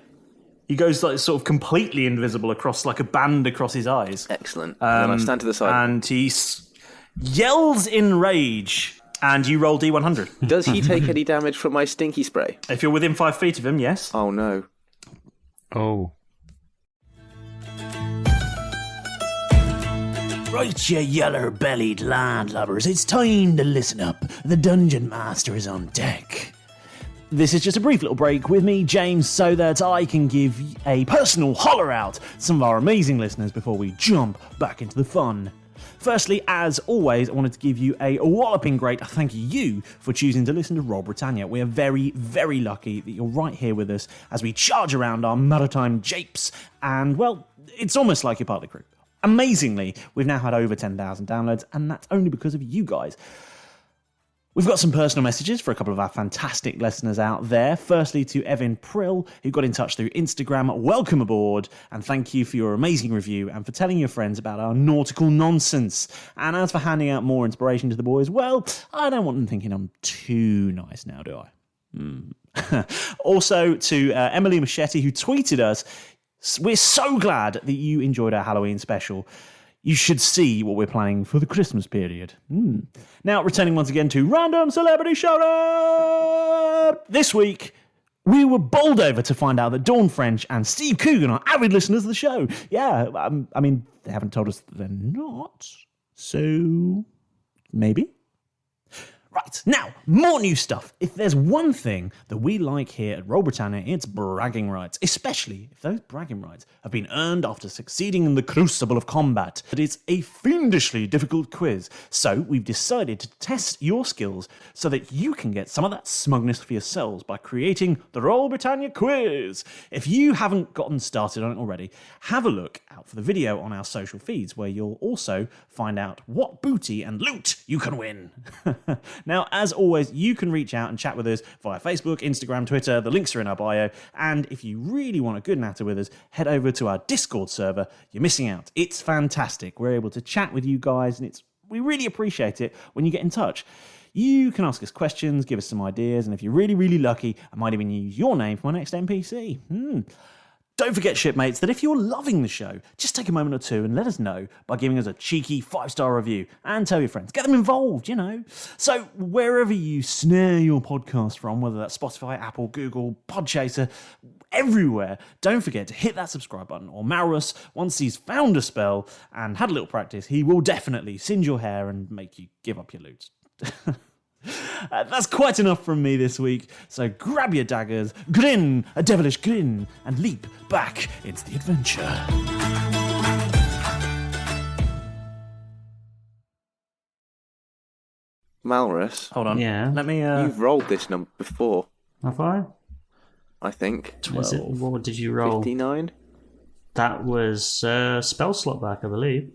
He goes like sort of completely invisible across like a band across his eyes. Excellent. And I stand to the side. And he yells in rage. And you roll D100. Does he take any damage from my stinky spray? If you're within 5 feet of him, yes. Oh no. Oh. Right, you yeller-bellied landlubbers, it's time to listen up. The Dungeon Master is on deck. This is just a brief little break with me, James, so that I can give a personal holler out to some of our amazing listeners before we jump back into the fun. Firstly, as always, I wanted to give you a walloping great thank you for choosing to listen to Roll Britannia. We are very, very lucky that you're right here with us as we charge around our maritime japes, and, well, it's almost like you're part of the crew. Amazingly, we've now had over 10,000 downloads, and that's only because of you guys. We've got some personal messages for a couple of our fantastic listeners out there. Firstly, to Evan Prill, who got in touch through Instagram. Welcome aboard, and thank you for your amazing review and for telling your friends about our nautical nonsense. And as for handing out more inspiration to the boys, well, I don't want them thinking I'm too nice now, do I? Also, to Emily Machete, who tweeted us, we're so glad that you enjoyed our Halloween special. You should see what we're planning for the Christmas period. Now, returning once again to Random Celebrity Shout-Out! This week, we were bowled over to find out that Dawn French and Steve Coogan are avid listeners of the show. Yeah, I mean, they haven't told us that they're not, so maybe? Right, now, more new stuff. If there's one thing that we like here at Roll Britannia, it's bragging rights, especially if those bragging rights have been earned after succeeding in the crucible of combat. But it's a fiendishly difficult quiz, so we've decided to test your skills so that you can get some of that smugness for yourselves by creating the Roll Britannia quiz. If you haven't gotten started on it already, have a look out for the video on our social feeds where you'll also find out what booty and loot you can win. Now, as always, you can reach out and chat with us via Facebook, Instagram, Twitter. The links are in our bio. And if you really want a good natter with us, head over to our Discord server. You're missing out. It's fantastic. We're able to chat with you guys, and we really appreciate it when you get in touch. You can ask us questions, give us some ideas, and if you're really, really lucky, I might even use your name for my next NPC. Don't forget, shipmates, that if you're loving the show, just take a moment or two and let us know by giving us a cheeky 5-star review and tell your friends. Get them involved, you know. So wherever you snare your podcast from, whether that's Spotify, Apple, Google, Podchaser, everywhere, don't forget to hit that subscribe button, or Malrus, once he's found a spell and had a little practice, he will definitely singe your hair and make you give up your loot. That's quite enough from me this week, so grab your daggers, grin a devilish grin, and leap back into the adventure. Malrus. Hold on. Yeah. Let me. You've rolled this number before. Have I? I think. 12. What did you roll? 59. That was spell slot back, I believe.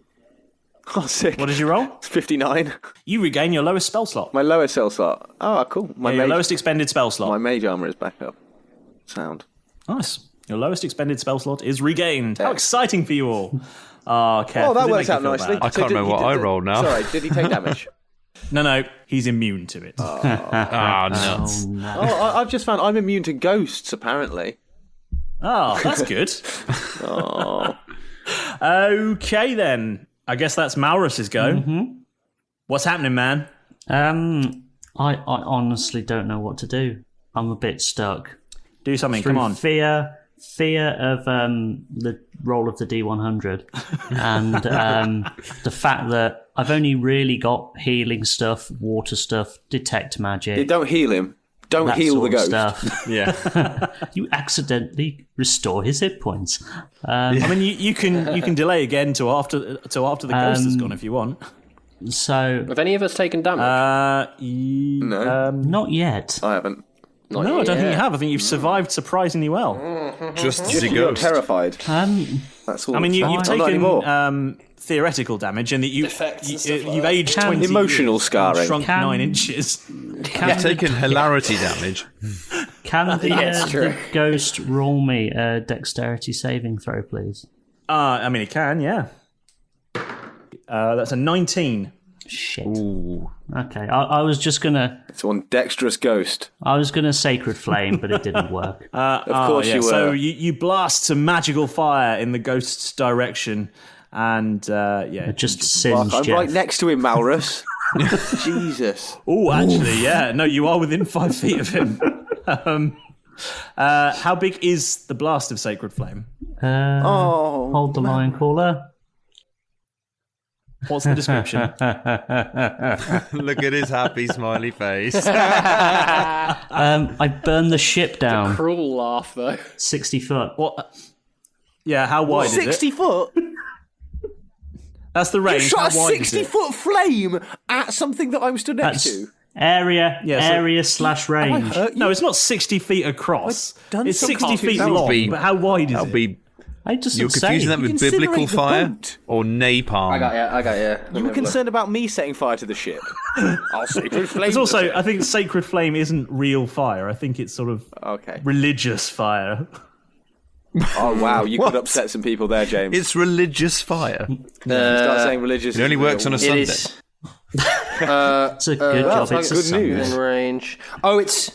Oh, sick. What did you roll? 59. You regain your lowest spell slot. My lowest spell slot. Oh, cool. Your lowest expended spell slot. My mage armor is back up. Sound. Nice. Your lowest expended spell slot is regained. How exciting for you all. Keth. Oh, that works out nicely. I can't remember what I rolled now. Sorry, did he take damage? No, he's immune to it. Nuts. Oh, I've just found I'm immune to ghosts, apparently. Oh, that's good. Oh. Okay, then. I guess that's Malrus's go. Mm-hmm. What's happening, man? I honestly don't know what to do. I'm a bit stuck. Do something, come on. Fear of the roll of the D100 and the fact that I've only really got healing stuff, water stuff, detect magic. You don't heal him. Don't heal the ghost. Stuff. Yeah. You accidentally restore his hit points. I mean, you can delay again till after the ghost has gone if you want. So, have any of us taken damage? No. Not yet. I haven't. I don't think you have. I think you've survived surprisagely well. Just the ghost. Terrified. That's all. I mean, you've taken theoretical damage, and that you've aged 20 emotional scarring, shrunk 9 inches. You've taken hilarity damage. Can the ghost roll me a dexterity saving throw, please? I mean, it can, yeah. That's a 19. Shit. Ooh. Okay, I was just gonna. It's one dexterous ghost. I was gonna Sacred Flame, but it didn't work. Of course you were. So you blast some magical fire in the ghost's direction, and it just singed I'm Jeff. right next to him, Malrus. Jesus. Oh, actually, yeah. No, you are within 5 feet of him. How big is the blast of Sacred Flame? Hold the line caller. What's the description? Look at his happy smiley face. I burned the ship down. It's a cruel laugh, though. 60 foot. What? Yeah, how wide is it? 60 foot? That's the range. You shot a How wide is it? 60-foot flame at something that I'm stood next to. Area range. No, it's not 60 feet across. It's 60 feet That would long, be- but how wide is That'll it? be. I just You're confusing that with biblical fire or napalm. I got you. You were concerned about me setting fire to the ship. I'll sacred flame. There's also, I think sacred flame isn't real fire. I think it's sort of religious fire. Oh, wow. You could upset some people there, James. It's religious fire. Start saying religious. It only works on a Sunday. It's a good job. It's It's good a news. In range. Oh, it's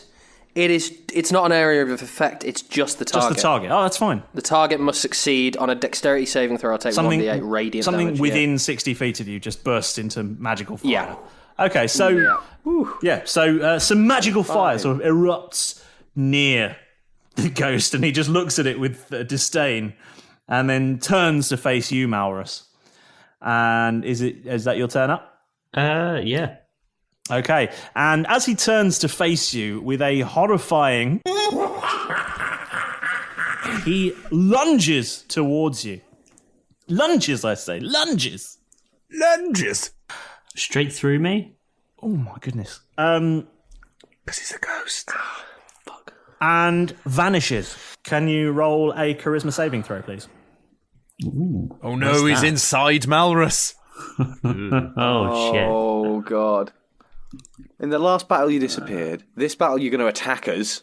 not an area of effect. It's just the target. Just the target. Oh, that's fine. The target must succeed on a dexterity saving throw. I'll take 1d8 radiant something damage. within 60 feet of you just bursts into magical fire. Yeah. Okay, so some magical fire sort of erupts near the ghost, and he just looks at it with disdain, and then turns to face you, Malrus. And is that your turn up? Yeah. Okay, and as he turns to face you with a horrifying... he lunges towards you. Lunges, I say. Lunges. Straight through me? Oh, my goodness. Because he's a ghost. Fuck. And vanishes. Can you roll a charisma saving throw, please? Ooh, oh, no, he's inside Malrus. Oh, shit. Oh, God. In the last battle, you disappeared. This battle, you're going to attack us.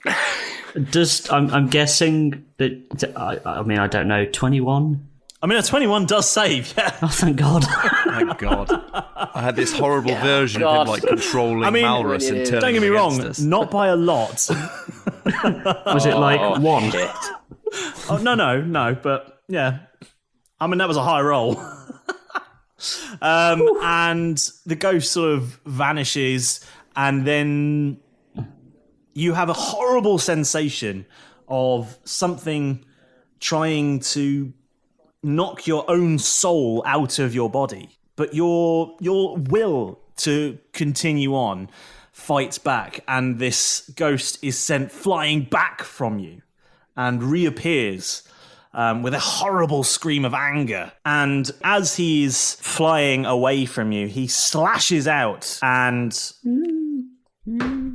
I'm guessing that... I mean, I don't know, 21? I mean, a 21 does save, yeah. Oh, thank God. Thank God. I had this horrible version of him, like, controlling Malrus and turning don't get me wrong, us. not by a lot. Was it like 1? Oh, no, but yeah. I mean, that was a high roll. And the ghost sort of vanishes, and then you have a horrible sensation of something trying to knock your own soul out of your body. But your will to continue on fights back, and this ghost is sent flying back from you and reappears with a horrible scream of anger. And as he's flying away from you, he slashes out and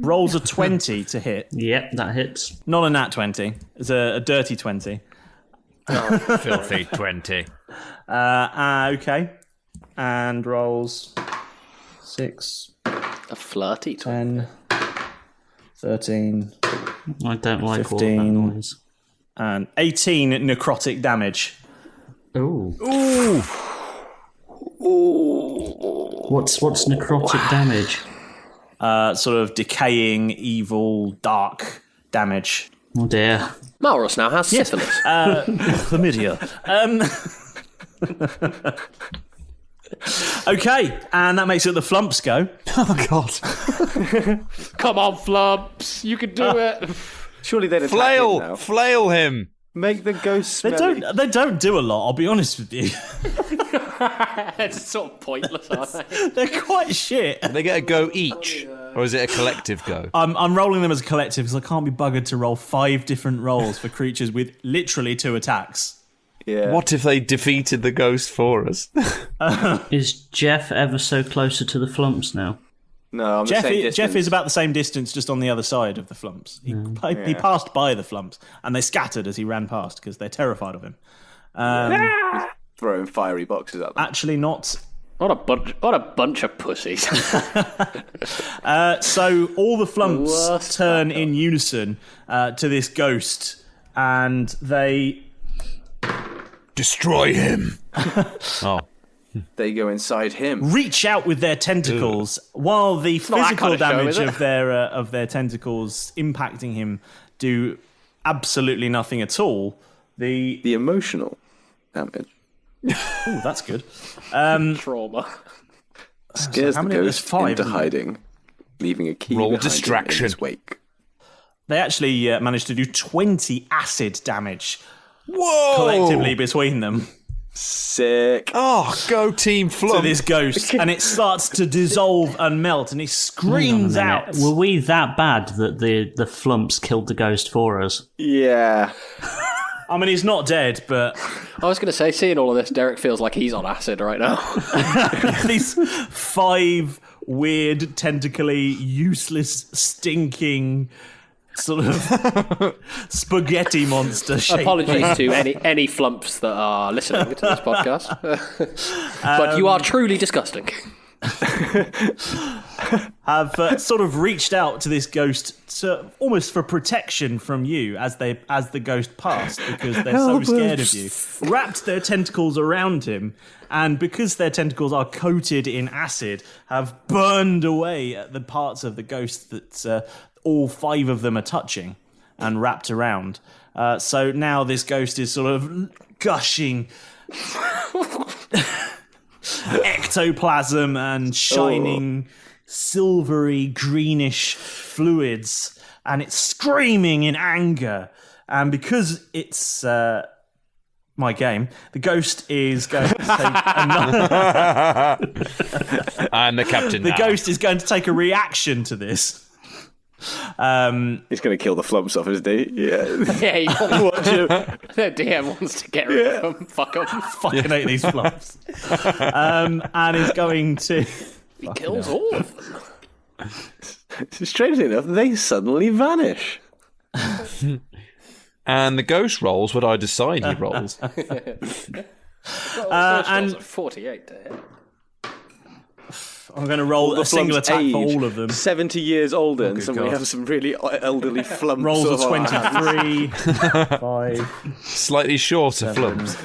rolls a 20 to hit. Yep, that hits. Not a nat 20. It's a dirty 20. Oh, filthy 20. Okay. And rolls 6. A flirty 10. 13. I don't like 15, all that noise. And 18 necrotic damage. Ooh. Ooh. What's necrotic damage? Sort of decaying, evil, dark damage. Oh dear. Malrus now has syphilis. Chlamydia. Okay, and that makes it the Flumps go. Oh, God. Come on, Flumps. You can do it. Surely they'd attack him now. Flail him. Make the ghost They smelly. don't do a lot, I'll be honest with you. It's sort of pointless, aren't they? They're quite shit. They get a go each, or is it a collective go? I'm rolling them as a collective because I can't be buggered to roll 5 different rolls for creatures with literally 2 attacks. Yeah. What if they defeated the ghost for us? Is Jeff ever so closer to the Flumps now? No, I'm the same distance. Jeff is about the same distance, just on the other side of the Flumps. He passed by the Flumps, and they scattered as he ran past because they're terrified of him. Throwing fiery boxes at them. Actually, not. What a bunch of pussies. So all the Flumps turn in unison to this ghost, and they destroy him. Oh. They go inside him. Reach out with their tentacles, while the physical kind of show, damage is it? of their tentacles impacting him do absolutely nothing at all. The emotional damage. Oh, that's good. Trauma. Scares how the many? There's ghost 5, into isn't there? hiding, leaving a key Roll behind distraction. him in his wake. They actually managed to do 20 acid damage Whoa! collectively between them. Sick. Oh, go Team Flump. To this ghost, and it starts to dissolve and melt, and he screams Hang on a out. minute. Were we that bad that the Flumps killed the ghost for us? Yeah. I mean, he's not dead, but I was going to say, seeing all of this, Derek feels like he's on acid right now. these 5 weird, tentacly, useless, stinking, sort of spaghetti monster shape. Apologies to any flumps that are listening to this podcast. But you are truly disgusting. Have sort of reached out to this ghost almost for protection from you as the ghost passed, because they're so scared of you. Wrapped their tentacles around him, and because their tentacles are coated in acid, have burned away at the parts of the ghost that all 5 of them are touching and wrapped around. So now this ghost is sort of gushing ectoplasm and shining silvery greenish fluids, and it's screaming in anger. And because it's my game, the ghost is going to take I'm the captain. The now. ghost is going to take a reaction to this. He's going to kill the flumps off, isn't he? Yeah. Yeah, he wants the DM wants to get rid of them. Fuck them. Fucking hate these flumps. And is going to... He kills all of them. Strangely enough, they suddenly vanish. And the ghost rolls what I decide he rolls. And 48 to hit. I'm going to roll a single attack for all of them. 70 years older, and suddenly God. have some really elderly flumps. Rolls of 23, 5. Slightly shorter flumps.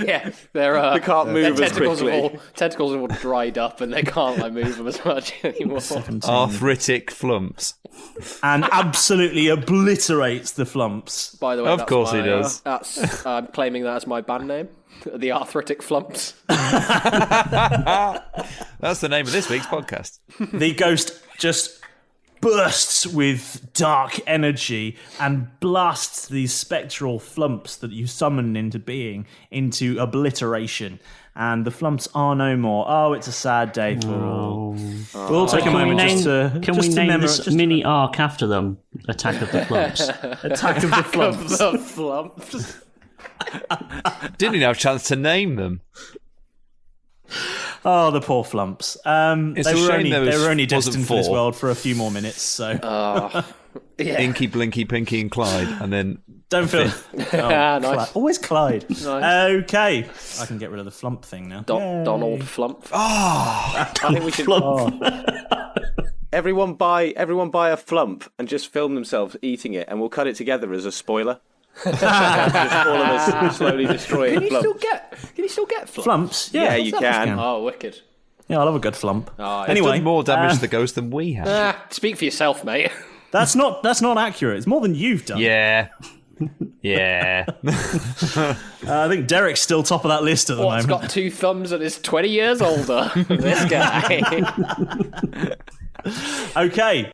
Yeah, they're they can't move their as tentacles quickly. Tentacles are all dried up, and they can't move them as much anymore. 17. Arthritic flumps. And absolutely obliterates the flumps. By the way, Of course he does. That's I'm claiming that as my band name, the Arthritic Flumps. That's the name of this week's podcast. The ghost just bursts with dark energy and blasts these spectral flumps that you summon into being into obliteration. And the flumps are no more. Oh, it's a sad day for all. We'll take a moment just to... Can we name this mini arc after them? Attack of the Flumps. Attack of the Flumps. The Flumps. Didn't even have a chance to name them. Oh, the poor flumps. It's they a were shame only there wasn't destined for this 4. world for a few more minutes, so... Yeah. Inky, Blinky, Pinky, and Clyde, and then... Don't feel... Nice. Always Clyde. Nice. Okay. I can get rid of the flump thing now. Donald Flump. I think we should... Everyone buy a flump and just film themselves eating it, and we'll cut it together as a spoiler. Just all of us slowly destroying Can you flump. still get flumps? Flumps? Yeah, you of course can. Oh, wicked. Yeah, I love a good flump. Oh, yeah. Anyway, Done more damage to the ghost than we have. Speak for yourself, mate. that's not accurate. It's more than you've done. Yeah. Yeah. I think Derek's still top of that list at the What's moment. got 2 thumbs and is 20 years older than this guy? Okay.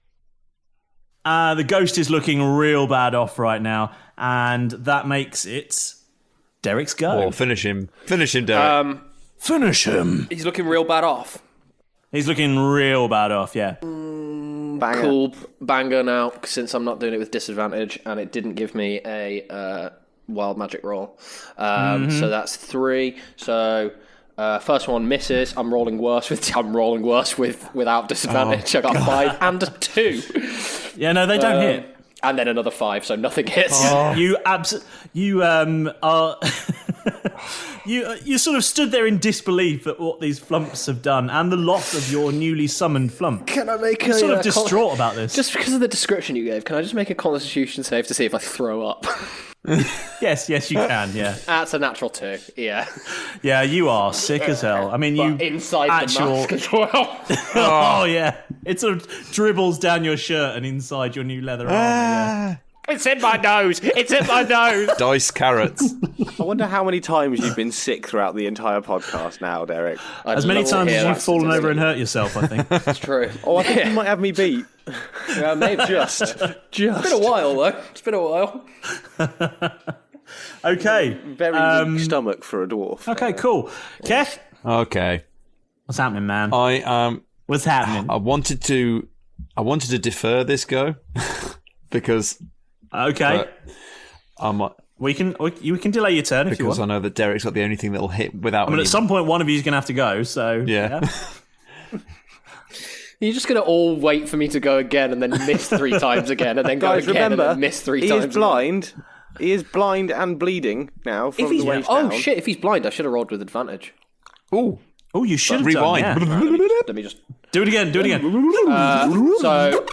The ghost is looking real bad off right now, and that makes it Derek's go. Or finish him. Finish him, Derek. Finish him. He's looking real bad off. He's looking real bad off, yeah. Banger. Cool banger now, since I'm not doing it with disadvantage, and it didn't give me a wild magic roll. So that's 3. So first one misses. I'm rolling worse without disadvantage. I got 5 and a 2. Yeah, no, they don't hit. And then another 5, so nothing hits. You sort of stood there in disbelief at what these flumps have done and the loss of your newly summoned flump. Can I make You're sort of distraught about this. Just because of the description you gave, can I just make a Constitution save to see if I throw up? Yes, you can, yeah. That's a natural 2, yeah. Yeah, you are sick as hell. I mean, you... But inside the mask as well. Oh, yeah. It sort of dribbles down your shirt and inside your new leather armor, yeah. It's in my nose! It's in my nose! Dice carrots. I wonder how many times you've been sick throughout the entire podcast now, Derek. As many times as you've fallen over and hurt yourself, I think. That's true. Oh, I think you might have me beat. Yeah, maybe just. It's been a while, though. It's been a while. Okay. Very weak stomach for a dwarf. Okay, cool. Keth? Okay. What's happening, man? What's happening? I wanted to defer this go because... Okay. Well, You can delay your turn if you want. Because I know that Derek's got the only thing that'll hit without. I mean, at some point, one of you is going to have to go. So yeah. You're just going to all wait for me to go again and then miss 3 times again and then go again remember, and then miss 3 times. He is blind. He is blind and bleeding now from the waist down. Oh, shit. If he's blind, I should have rolled with advantage. Oh, you should have rewind. done, Let me just... Do it again. So...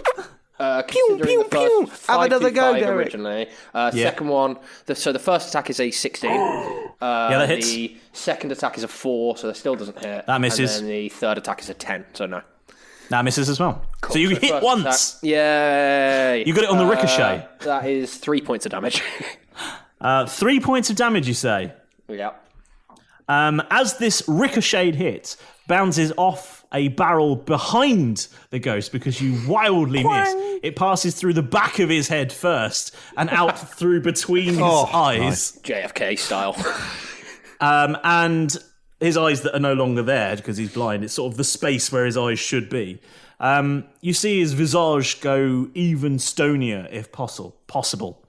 considering the first 525 Derek. originally. Second one, so the first attack is a 16. That hits. The second attack is a 4, so that still doesn't hit. That misses. And then the third attack is a 10, so no. That misses as well. Cool. So you hit once. Yay! You got it on the ricochet. That is 3 points of damage. 3 points of damage, you say? Yeah. As this ricocheted hit bounces off a barrel behind the ghost because you wildly miss. It passes through the back of his head first and out through between his eyes. Nice. JFK style. And his eyes that are no longer there because he's blind. It's sort of the space where his eyes should be. You see his visage go even stonier if possible.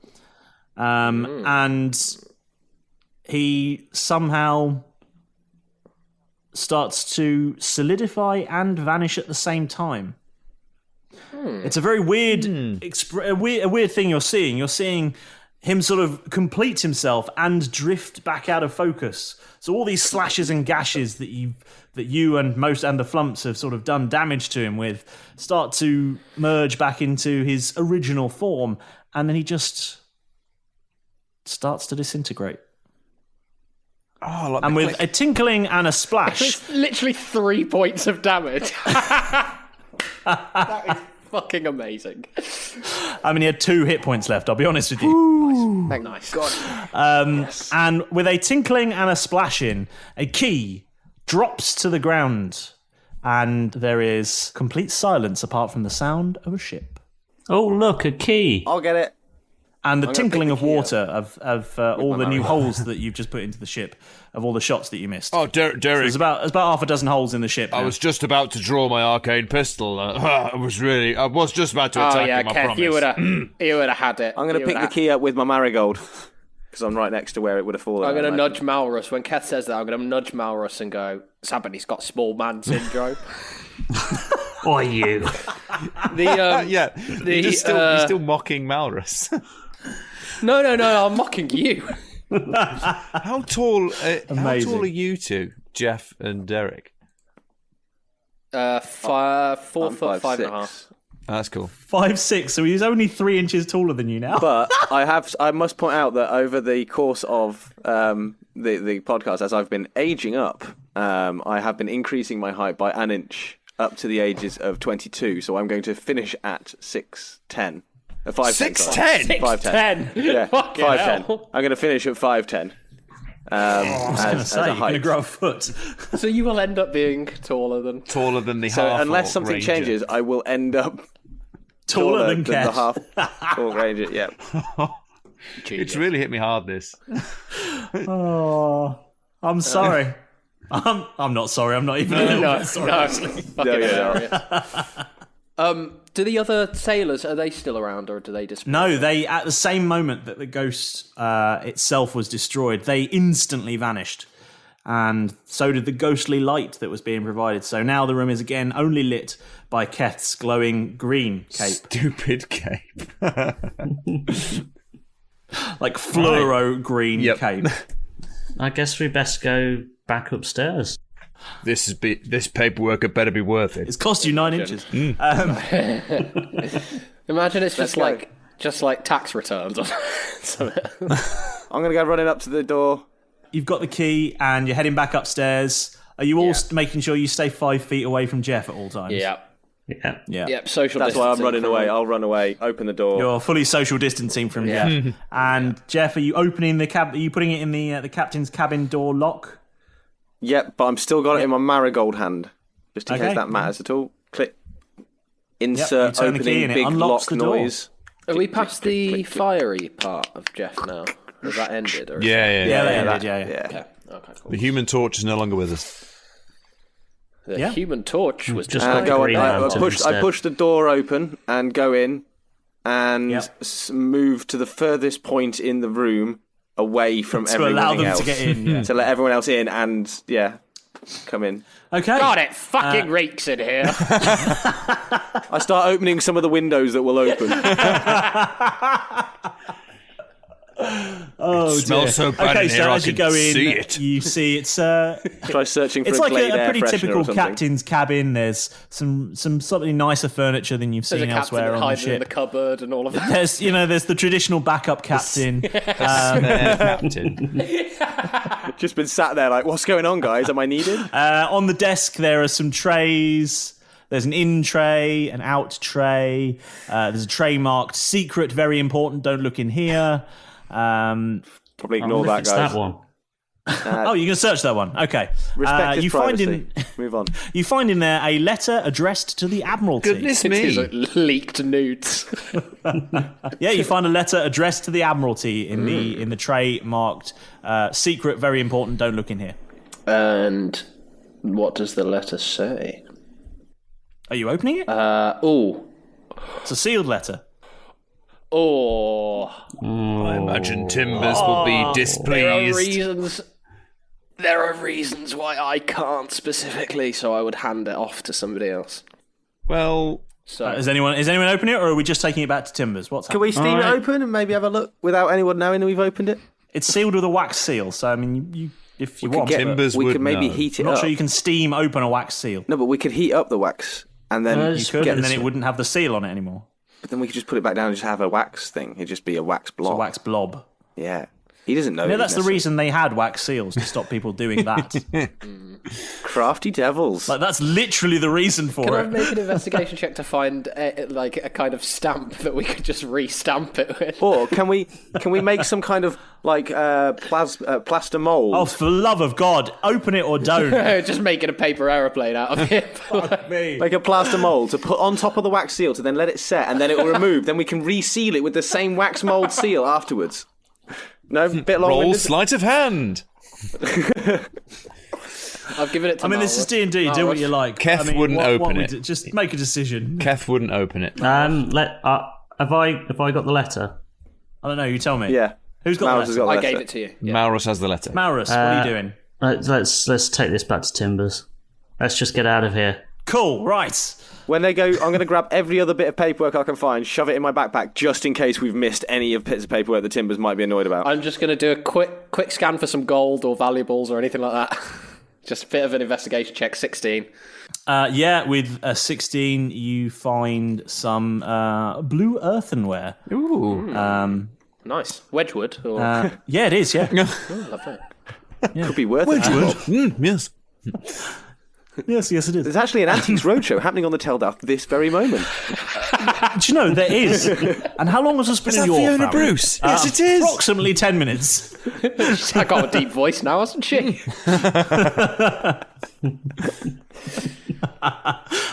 And he somehow starts to solidify and vanish at the same time. It's a very weird, a weird thing you're seeing. You're seeing him sort of complete himself and drift back out of focus. So all these slashes and gashes that you and the Flumps have sort of done damage to him with start to merge back into his original form, and then he just starts to disintegrate. And with a tinkling and a splash. It's literally 3 points of damage. That is fucking amazing. I mean, he had 2 hit points left, I'll be honest with you. Nice. God. Yes. And with a tinkling and a splashing, a key drops to the ground, and there is complete silence apart from the sound of a ship. Oh, look, a key. I'll get it. And the tinkling of water of all the new holes that you've just put into the ship, of all the shots that you missed. Oh, Derek. So there's about half a dozen holes in the ship. I was just about to draw my arcane pistol. I was just about to attack him, I Keth, promise. you would have had it. I'm going to pick the key up with my marigold because I'm right next to where it would have fallen. I'm going to nudge Malrus. When Keth says that, I'm going to nudge Malrus and go, somebody's got small man syndrome. Or you. You're still mocking Malrus. No, I'm mocking you. How tall are you two, Jeff and Derek? 4 foot, 5.5. That's cool. 5'6", so he's only 3 inches taller than you now. But I must point out that over the course of the podcast, as I've been aging up, I have been increasing my height by an inch up to the ages of 22. So I'm going to finish at 6'10". 5'10". 6'10"? 5'10". Yeah, 5'10". I'm going to finish at 5'10". I was going to say, you're going to grow a foot. So you will end up being taller than the so half. Unless something ranger. changes, I will end up taller than the half tall ranger. Yeah. It's really hit me hard. This. Oh, I'm sorry. I'm not sorry. I'm not even a little bit sorry. Do the other sailors, are they still around or do they disappear? No, they, at the same moment that the ghost itself was destroyed, they instantly vanished. And so did the ghostly light that was being provided. So now the room is again only lit by Keth's glowing green cape. Stupid cape. Like fluoro green cape. I guess we best go back upstairs. This paperwork had better be worth it. It's cost you 9 inches. Imagine it's just like tax returns or something. I'm going to go running up to the door. You've got the key and you're heading back upstairs. Are you all making sure you stay 5 feet away from Jeff at all times? Yeah. Yep, social That's why I'm distancing running away. I'll run away, open the door. You're fully social distancing from Jeff. And Jeff, are you opening the cab? Are you putting it in the captain's cabin door lock? Yep, but I'm still got it in my marigold hand, just in case that matters at all. Click. Insert opening big lock noise. Are we past the fiery part of Jeff now? Has that ended? Or Yeah. Okay, cool. The human torch is no longer with us. The human torch was just I push the door open and go in and move to the furthest point in the room away from to everyone allow them else. to get in. Yeah. To let everyone else in and, come in. Okay. God, it fucking reeks in here. I start opening some of the windows that will open. Oh, it smells so bad in here, as you go in, see it. you see it's Try searching for it's a like Glade a air pretty freshener typical or something. captain's cabin. There's some slightly nicer furniture than you've There's a seen captain elsewhere on the hiding in the ship. cupboard and all of that. There's the traditional backup captain. Captain. Just been sat there like, what's going on, guys? Am I needed? On the desk there are some trays. There's an in tray, an out tray. There's a tray marked secret, very important, don't look in here. Probably ignore that, It's guys. that one. Oh, you can search that one. Okay. Respect his you privacy. Move on. You find in there a letter addressed to the Admiralty. Goodness It is me. like leaked nudes. Yeah, you find a letter addressed to the Admiralty in the tray marked secret, very important, don't look in here. And what does the letter say? Are you opening it? It's a sealed letter. I imagine Timbers will be displeased. There are reasons why I can't specifically, so I would hand it off to somebody else. Well, so is anyone opening it, or are we just taking it back to Timbers? What's Can we steam it open and maybe have a look without anyone knowing that we've opened it? It's sealed with a wax seal, so I mean, if you want, Timbers we would could maybe know. heat it I'm not up. sure you can steam open a wax seal. No, but we could heat up the wax and then You could, and then it wouldn't have the seal on it anymore. But then we could just put it back down and just have a wax thing. It'd just be a wax blob. It's a wax blob. Yeah. He doesn't know. Yeah, that's the reason they had wax seals, to stop people doing that. Crafty devils. Like, that's literally the reason for Can I it. make an investigation check to find a kind of stamp that we could just re-stamp it with? Or can we make some kind of plaster mold? Oh, for the love of God, open it or don't. Just making a paper aeroplane out of it. Like a plaster mold to put on top of the wax seal to then let it set and then it will remove. Then we can reseal it with the same wax mold seal afterwards. No, bit long. Roll sleight of hand. I've given it to this is D&D. Do what you like. Keth wouldn't open it. Just make a decision. Keth wouldn't open it. Have I got the letter? I don't know. You tell me. Yeah. Who's got Malrus has got the I letter. gave it to you. Yeah. Malrus has the letter. Malrus, what are you doing? Let's take this back to Timbers. Let's just get out of here. Cool, right. When they go, I'm going to grab every other bit of paperwork I can find, shove it in my backpack, just in case we've missed any of bits of paperwork that Timbers might be annoyed about. I'm just going to do a quick scan for some gold or valuables or anything like that. Just a bit of an investigation check. 16. Yeah, with a 16, you find some blue earthenware. Ooh. Nice. Wedgwood? Or... Yeah, it is, yeah. Oh, lovely. Could be worth it. Yes. Yes, it is. There's actually an Antiques Roadshow happening on the Teldath this very moment. Do you know, there is. And how long has this been Is in that your Fiona family? Bruce? Yes, it is. Approximately 10 minutes. She's got a deep voice now, hasn't she?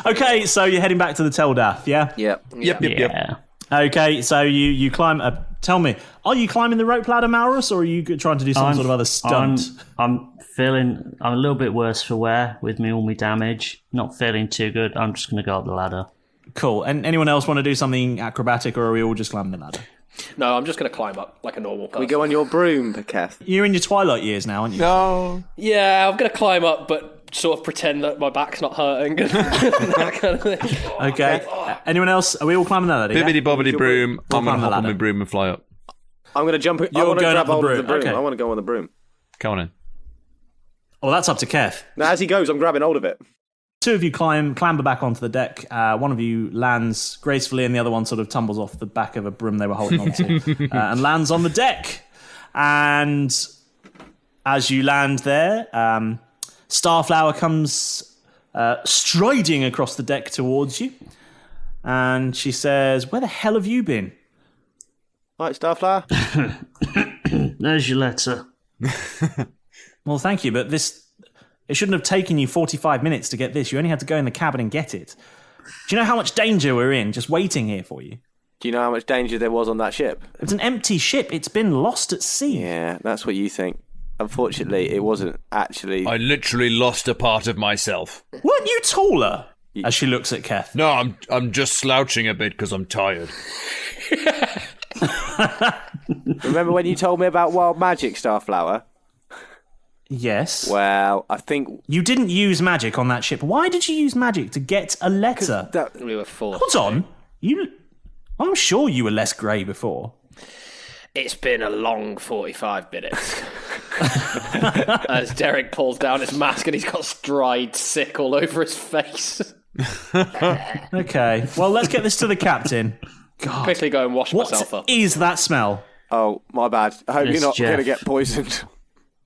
Okay, so you're heading back to the Teldath, yeah? Yep. Yeah. Okay, so you climb. Tell me, are you climbing the rope ladder, Malrus, or are you trying to do some sort of other stunt? I'm a little bit worse for wear with all my damage. Not feeling too good. I'm just going to go up the ladder. Cool. And anyone else want to do something acrobatic, or are we all just climbing the ladder? No, I'm just going to climb up like a normal person. We go on your broom, Keth. You're in your twilight years now, aren't you? No. Yeah, I'm going to climb up, but sort of pretend that my back's not hurting. That kind of thing. Okay. Anyone else? Are we all climbing the ladder? Yeah? Bibbidi bobbidi broom. I'm going to hop on my broom and fly up. I'm going to jump. You're I want to going grab up the hold of broom. the broom. Okay. I want to go on the broom. Come on in. Well, that's up to Keth. Now, as he goes, I'm grabbing hold of it. Two of you clamber back onto the deck. One of you lands gracefully, and the other one sort of tumbles off the back of a broom they were holding onto and lands on the deck. And as you land there, Starflower comes striding across the deck towards you, and she says, "Where the hell have you been?" Right, Starflower. There's your letter. Well, thank you, but it shouldn't have taken you 45 minutes to get this. You only had to go in the cabin and get it. Do you know how much danger we're in just waiting here for you? Do you know how much danger there was on that ship? It's an empty ship. It's been lost at sea. Yeah, that's what you think. Unfortunately, it wasn't actually. I literally lost a part of myself. Weren't you taller? As she looks at Keth. No, I'm just slouching a bit because I'm tired. Remember when you told me about wild magic, Starflower? Yes. Well, I think... You didn't use magic on that ship. Why did you use magic to get a letter? We were forced. Hold on. I'm sure you were less grey before. It's been a long 45 minutes. As Derek pulls down his mask and he's got dried sick all over his face. Okay. Well, let's get this to the captain. God. Quickly go and wash myself up. What is that smell? Oh, my bad. I hope It's you're not Jeff. going to get poisoned.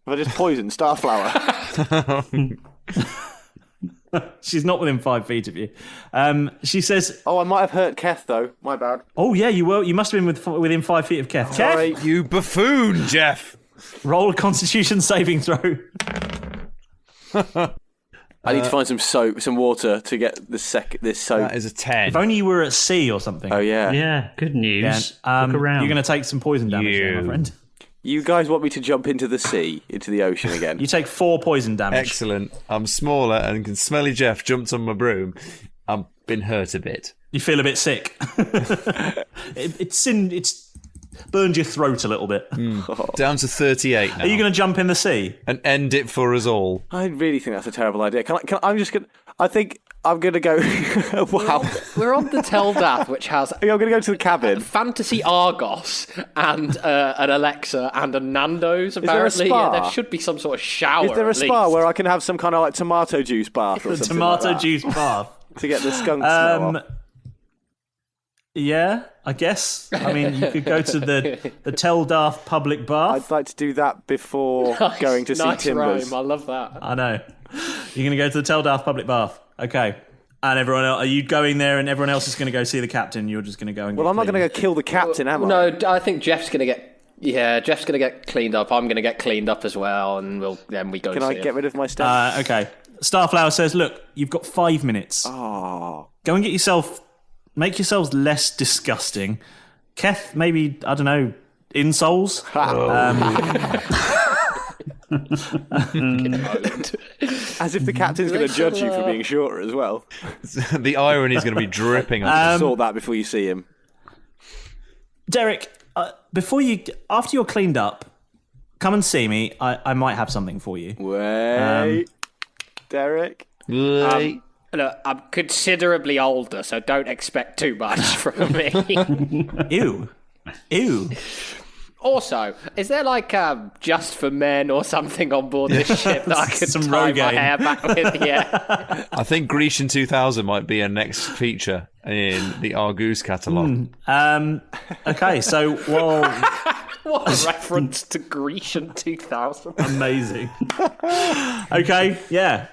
I just poisoned Starflower. She's not within 5 feet of you. She says... Oh, I might have hurt Keth, though. My bad. Oh, yeah, you were. You must have been within 5 feet of Keth. Sorry. Keth, You buffoon, Jeff. roll a Constitution saving throw. I need to find some soap, some water to get this soap. That is a 10. If only you were at sea or something. Oh, yeah. Yeah, good news. Yeah. Look around. You're going to take some poison damage there, my friend. You guys want me to jump into the sea, into the ocean again? You take 4 poison damage. Excellent. I'm smaller and can smelly Jeff jumped on my broom. I've been hurt a bit. You feel a bit sick. It's burned your throat a little bit. Down to 38 now. Are you going to jump in the sea? And end it for us all. I really think that's a terrible idea. I think I'm going to go... Wow. We're on the Dath, which has... I'm going to go to the cabin. Fantasy Argos and an Alexa and a Nando's, apparently. there a spa? Yeah, there should be some sort of shower. Is there a at spa least. where I can have some kind of like tomato juice bath or something like that? Juice bath. To get the skunk smell off. Yeah, I guess. I mean, you could go to the Dath public bath. I'd like to do that before going to see Timbers. Rhyme. I love that. I know. You're going to go to the Dath public bath. Okay. And everyone else, are you going there and everyone else is going to go see the captain? You're just going to go and Well, I'm not going to go kill the captain, am I? No, I think Jeff's going to get... Yeah, Jeff's going to get cleaned up. I'm going to get cleaned up as well, and then we go Can see I him. get rid of my stuff? Okay. Starflower says, look, you've got 5 minutes. Oh. Go and make yourselves less disgusting. Keth, maybe, I don't know, insoles? As if the captain's going to judge you for being shorter as well. The irony is going to be dripping on Sort that before you see him. Derek, after you're cleaned up, come and see me. I might have something for you. Wait. Derek? Wait. Look, I'm considerably older, so don't expect too much from me. Ew. Also, is there like just for men or something on board this ship that I could Some tie Rogaine. my hair back with? Yeah. I think Grecian 2000 might be a next feature in the Argus catalogue. Okay, so, well... What a reference to Grecian 2000. Amazing. Okay, yeah.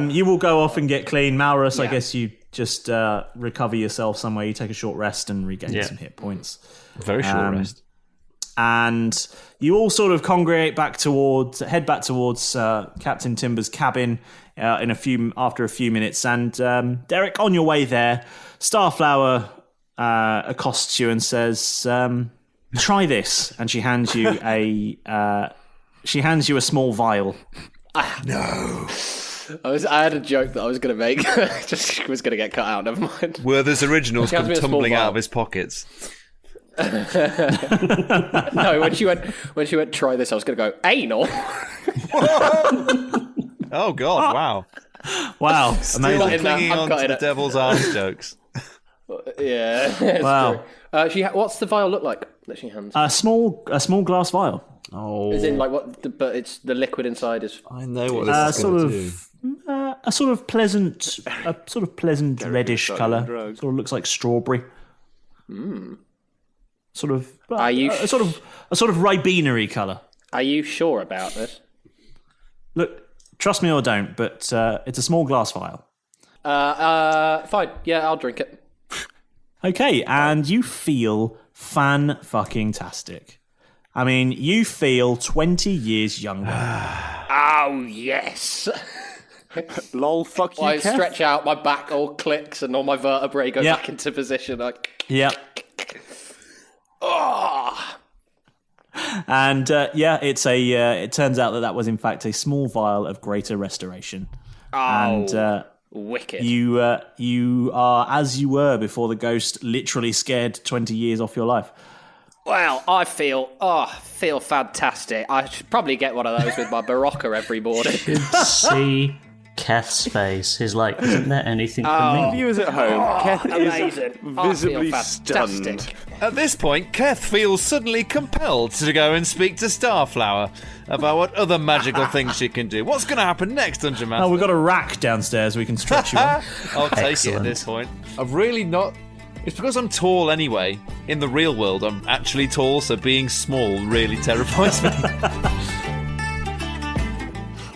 You will go off and get clean. Malrus, I guess you just recover yourself somewhere. You take a short rest and regain some hit points. Very short rest. And you all sort of head back towards Captain Timber's cabin after a few minutes. And Derek, on your way there, Starflower accosts you and says, "Try this." And she hands you a small vial. No. I had a joke that I was going to make. Just was going to get cut out. Never mind. Werther's originals She hands come me a small tumbling out vial. of his pockets. No, when she went, try this, I was going to go, anal. Oh, God, wow. Wow, Still amazing. clinging I'm on to cutting the it. devil's arms jokes. Yeah. It's Wow. true. What's the vial look like that she hands? A small glass vial. Oh, As in, like, but it's the liquid inside is... I know what this is going to do. a sort of pleasant reddish colour. Sort of looks like strawberry. Sort of. Are you a sort of Ribena-y colour. Are you sure about this? Look, trust me or don't, but it's a small glass vial. Fine. Yeah, I'll drink it. Okay, and you feel fan-fucking-tastic. I mean, you feel 20 years younger. Oh, yes. Lol, fuck you, I Keth. stretch out, my back all clicks and all my vertebrae go Yep. back into position. Like, Yep. oh. And it turns out that was in fact a small vial of greater restoration. And wicked. you are as you were before the ghost literally scared 20 years off your life. Well, I feel fantastic. I should probably get one of those with my Barocca every morning. See Keth's face. He's like, isn't there anything for me? Viewers at home, Keth amazing. is visibly stunned. At this point, Keth feels suddenly compelled to go and speak to Starflower about what other magical things she can do. What's going to happen next, Dungeon Master? Oh, we've got a rack downstairs we can stretch you on. I'll take it at this point. I've really not... It's because I'm tall anyway. In the real world, I'm actually tall, so being small really terrifies me.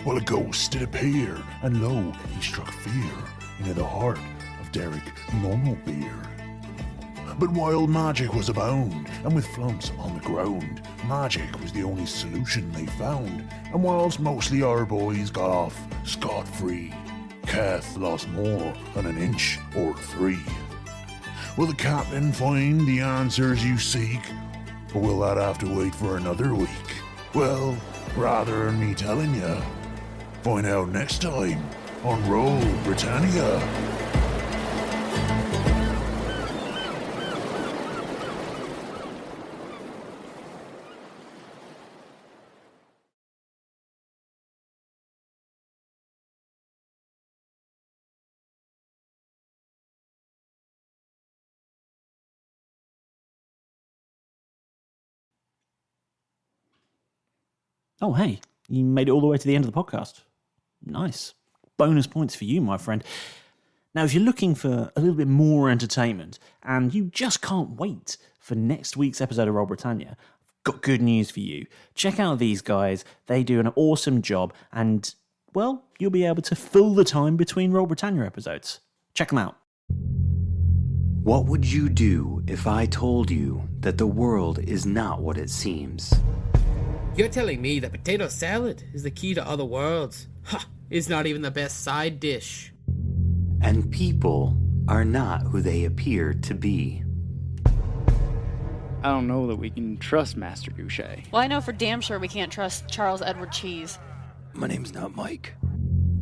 Well, a ghost did appear, and lo, he struck fear into the heart of Derek Normalbeard. But while magic was abound, and with flumps on the ground, magic was the only solution they found. And whilst mostly our boys got off scot-free, Keth lost more than an inch or 3. Will the captain find the answers you seek, or will that have to wait for another week? Well, rather than me telling you, find out next time on Roll Britannia. Oh, hey, you made it all the way to the end of the podcast. Nice. Bonus points for you, my friend. Now, if you're looking for a little bit more entertainment and you just can't wait for next week's episode of Roll Britannia, I've got good news for you. Check out these guys. They do an awesome job and, well, you'll be able to fill the time between Roll Britannia episodes. Check them out. What would you do if I told you that the world is not what it seems? You're telling me that potato salad is the key to other worlds? Ha! It's not even the best side dish. And people are not who they appear to be. I don't know that we can trust Master Douche. Well, I know for damn sure we can't trust Charles Edward Cheese. My name's not Mike.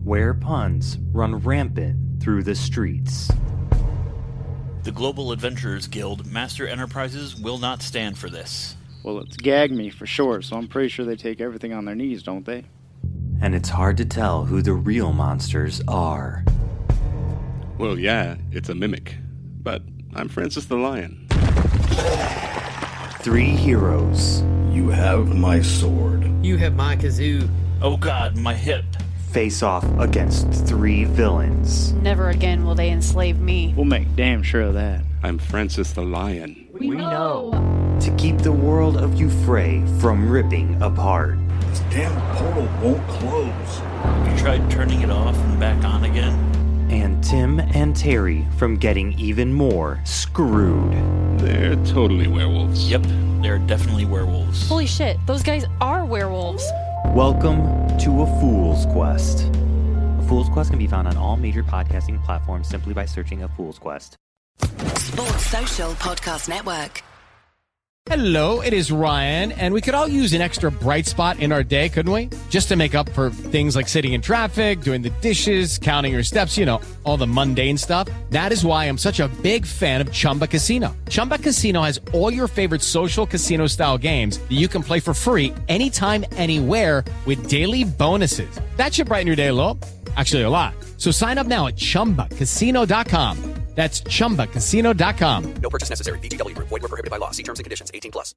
Where puns run rampant through the streets. The Global Adventurers Guild Master Enterprises will not stand for this. Well, it's gag me for sure, so I'm pretty sure they take everything on their knees, don't they? And it's hard to tell who the real monsters are. Well, yeah, it's a mimic. But I'm Francis the Lion. 3 heroes. You have my sword. You have my kazoo. Oh god, my hip. Face off against 3 villains. Never again will they enslave me. We'll make damn sure of that. I'm Francis the Lion. We know. To keep the world of Euphrae from ripping apart. This damn portal won't close. Have you tried turning it off and back on again? And Tim and Terry from getting even more screwed. They're totally werewolves. Yep, they're definitely werewolves. Holy shit, those guys are werewolves. Welcome to A Fool's Quest. A Fool's Quest can be found on all major podcasting platforms simply by searching A Fool's Quest. Sports Social Podcast Network. Hello, it is Ryan, and we could all use an extra bright spot in our day, couldn't we? Just to make up for things like sitting in traffic, doing the dishes, counting your steps, you know, all the mundane stuff. That is why I'm such a big fan of Chumba Casino. Chumba Casino has all your favorite social casino-style games that you can play for free anytime, anywhere with daily bonuses. That should brighten your day a little. Actually, a lot. So sign up now at ChumbaCasino.com. That's ChumbaCasino.com. No purchase necessary. VGW Group. Void where prohibited by law. See terms and conditions. 18+.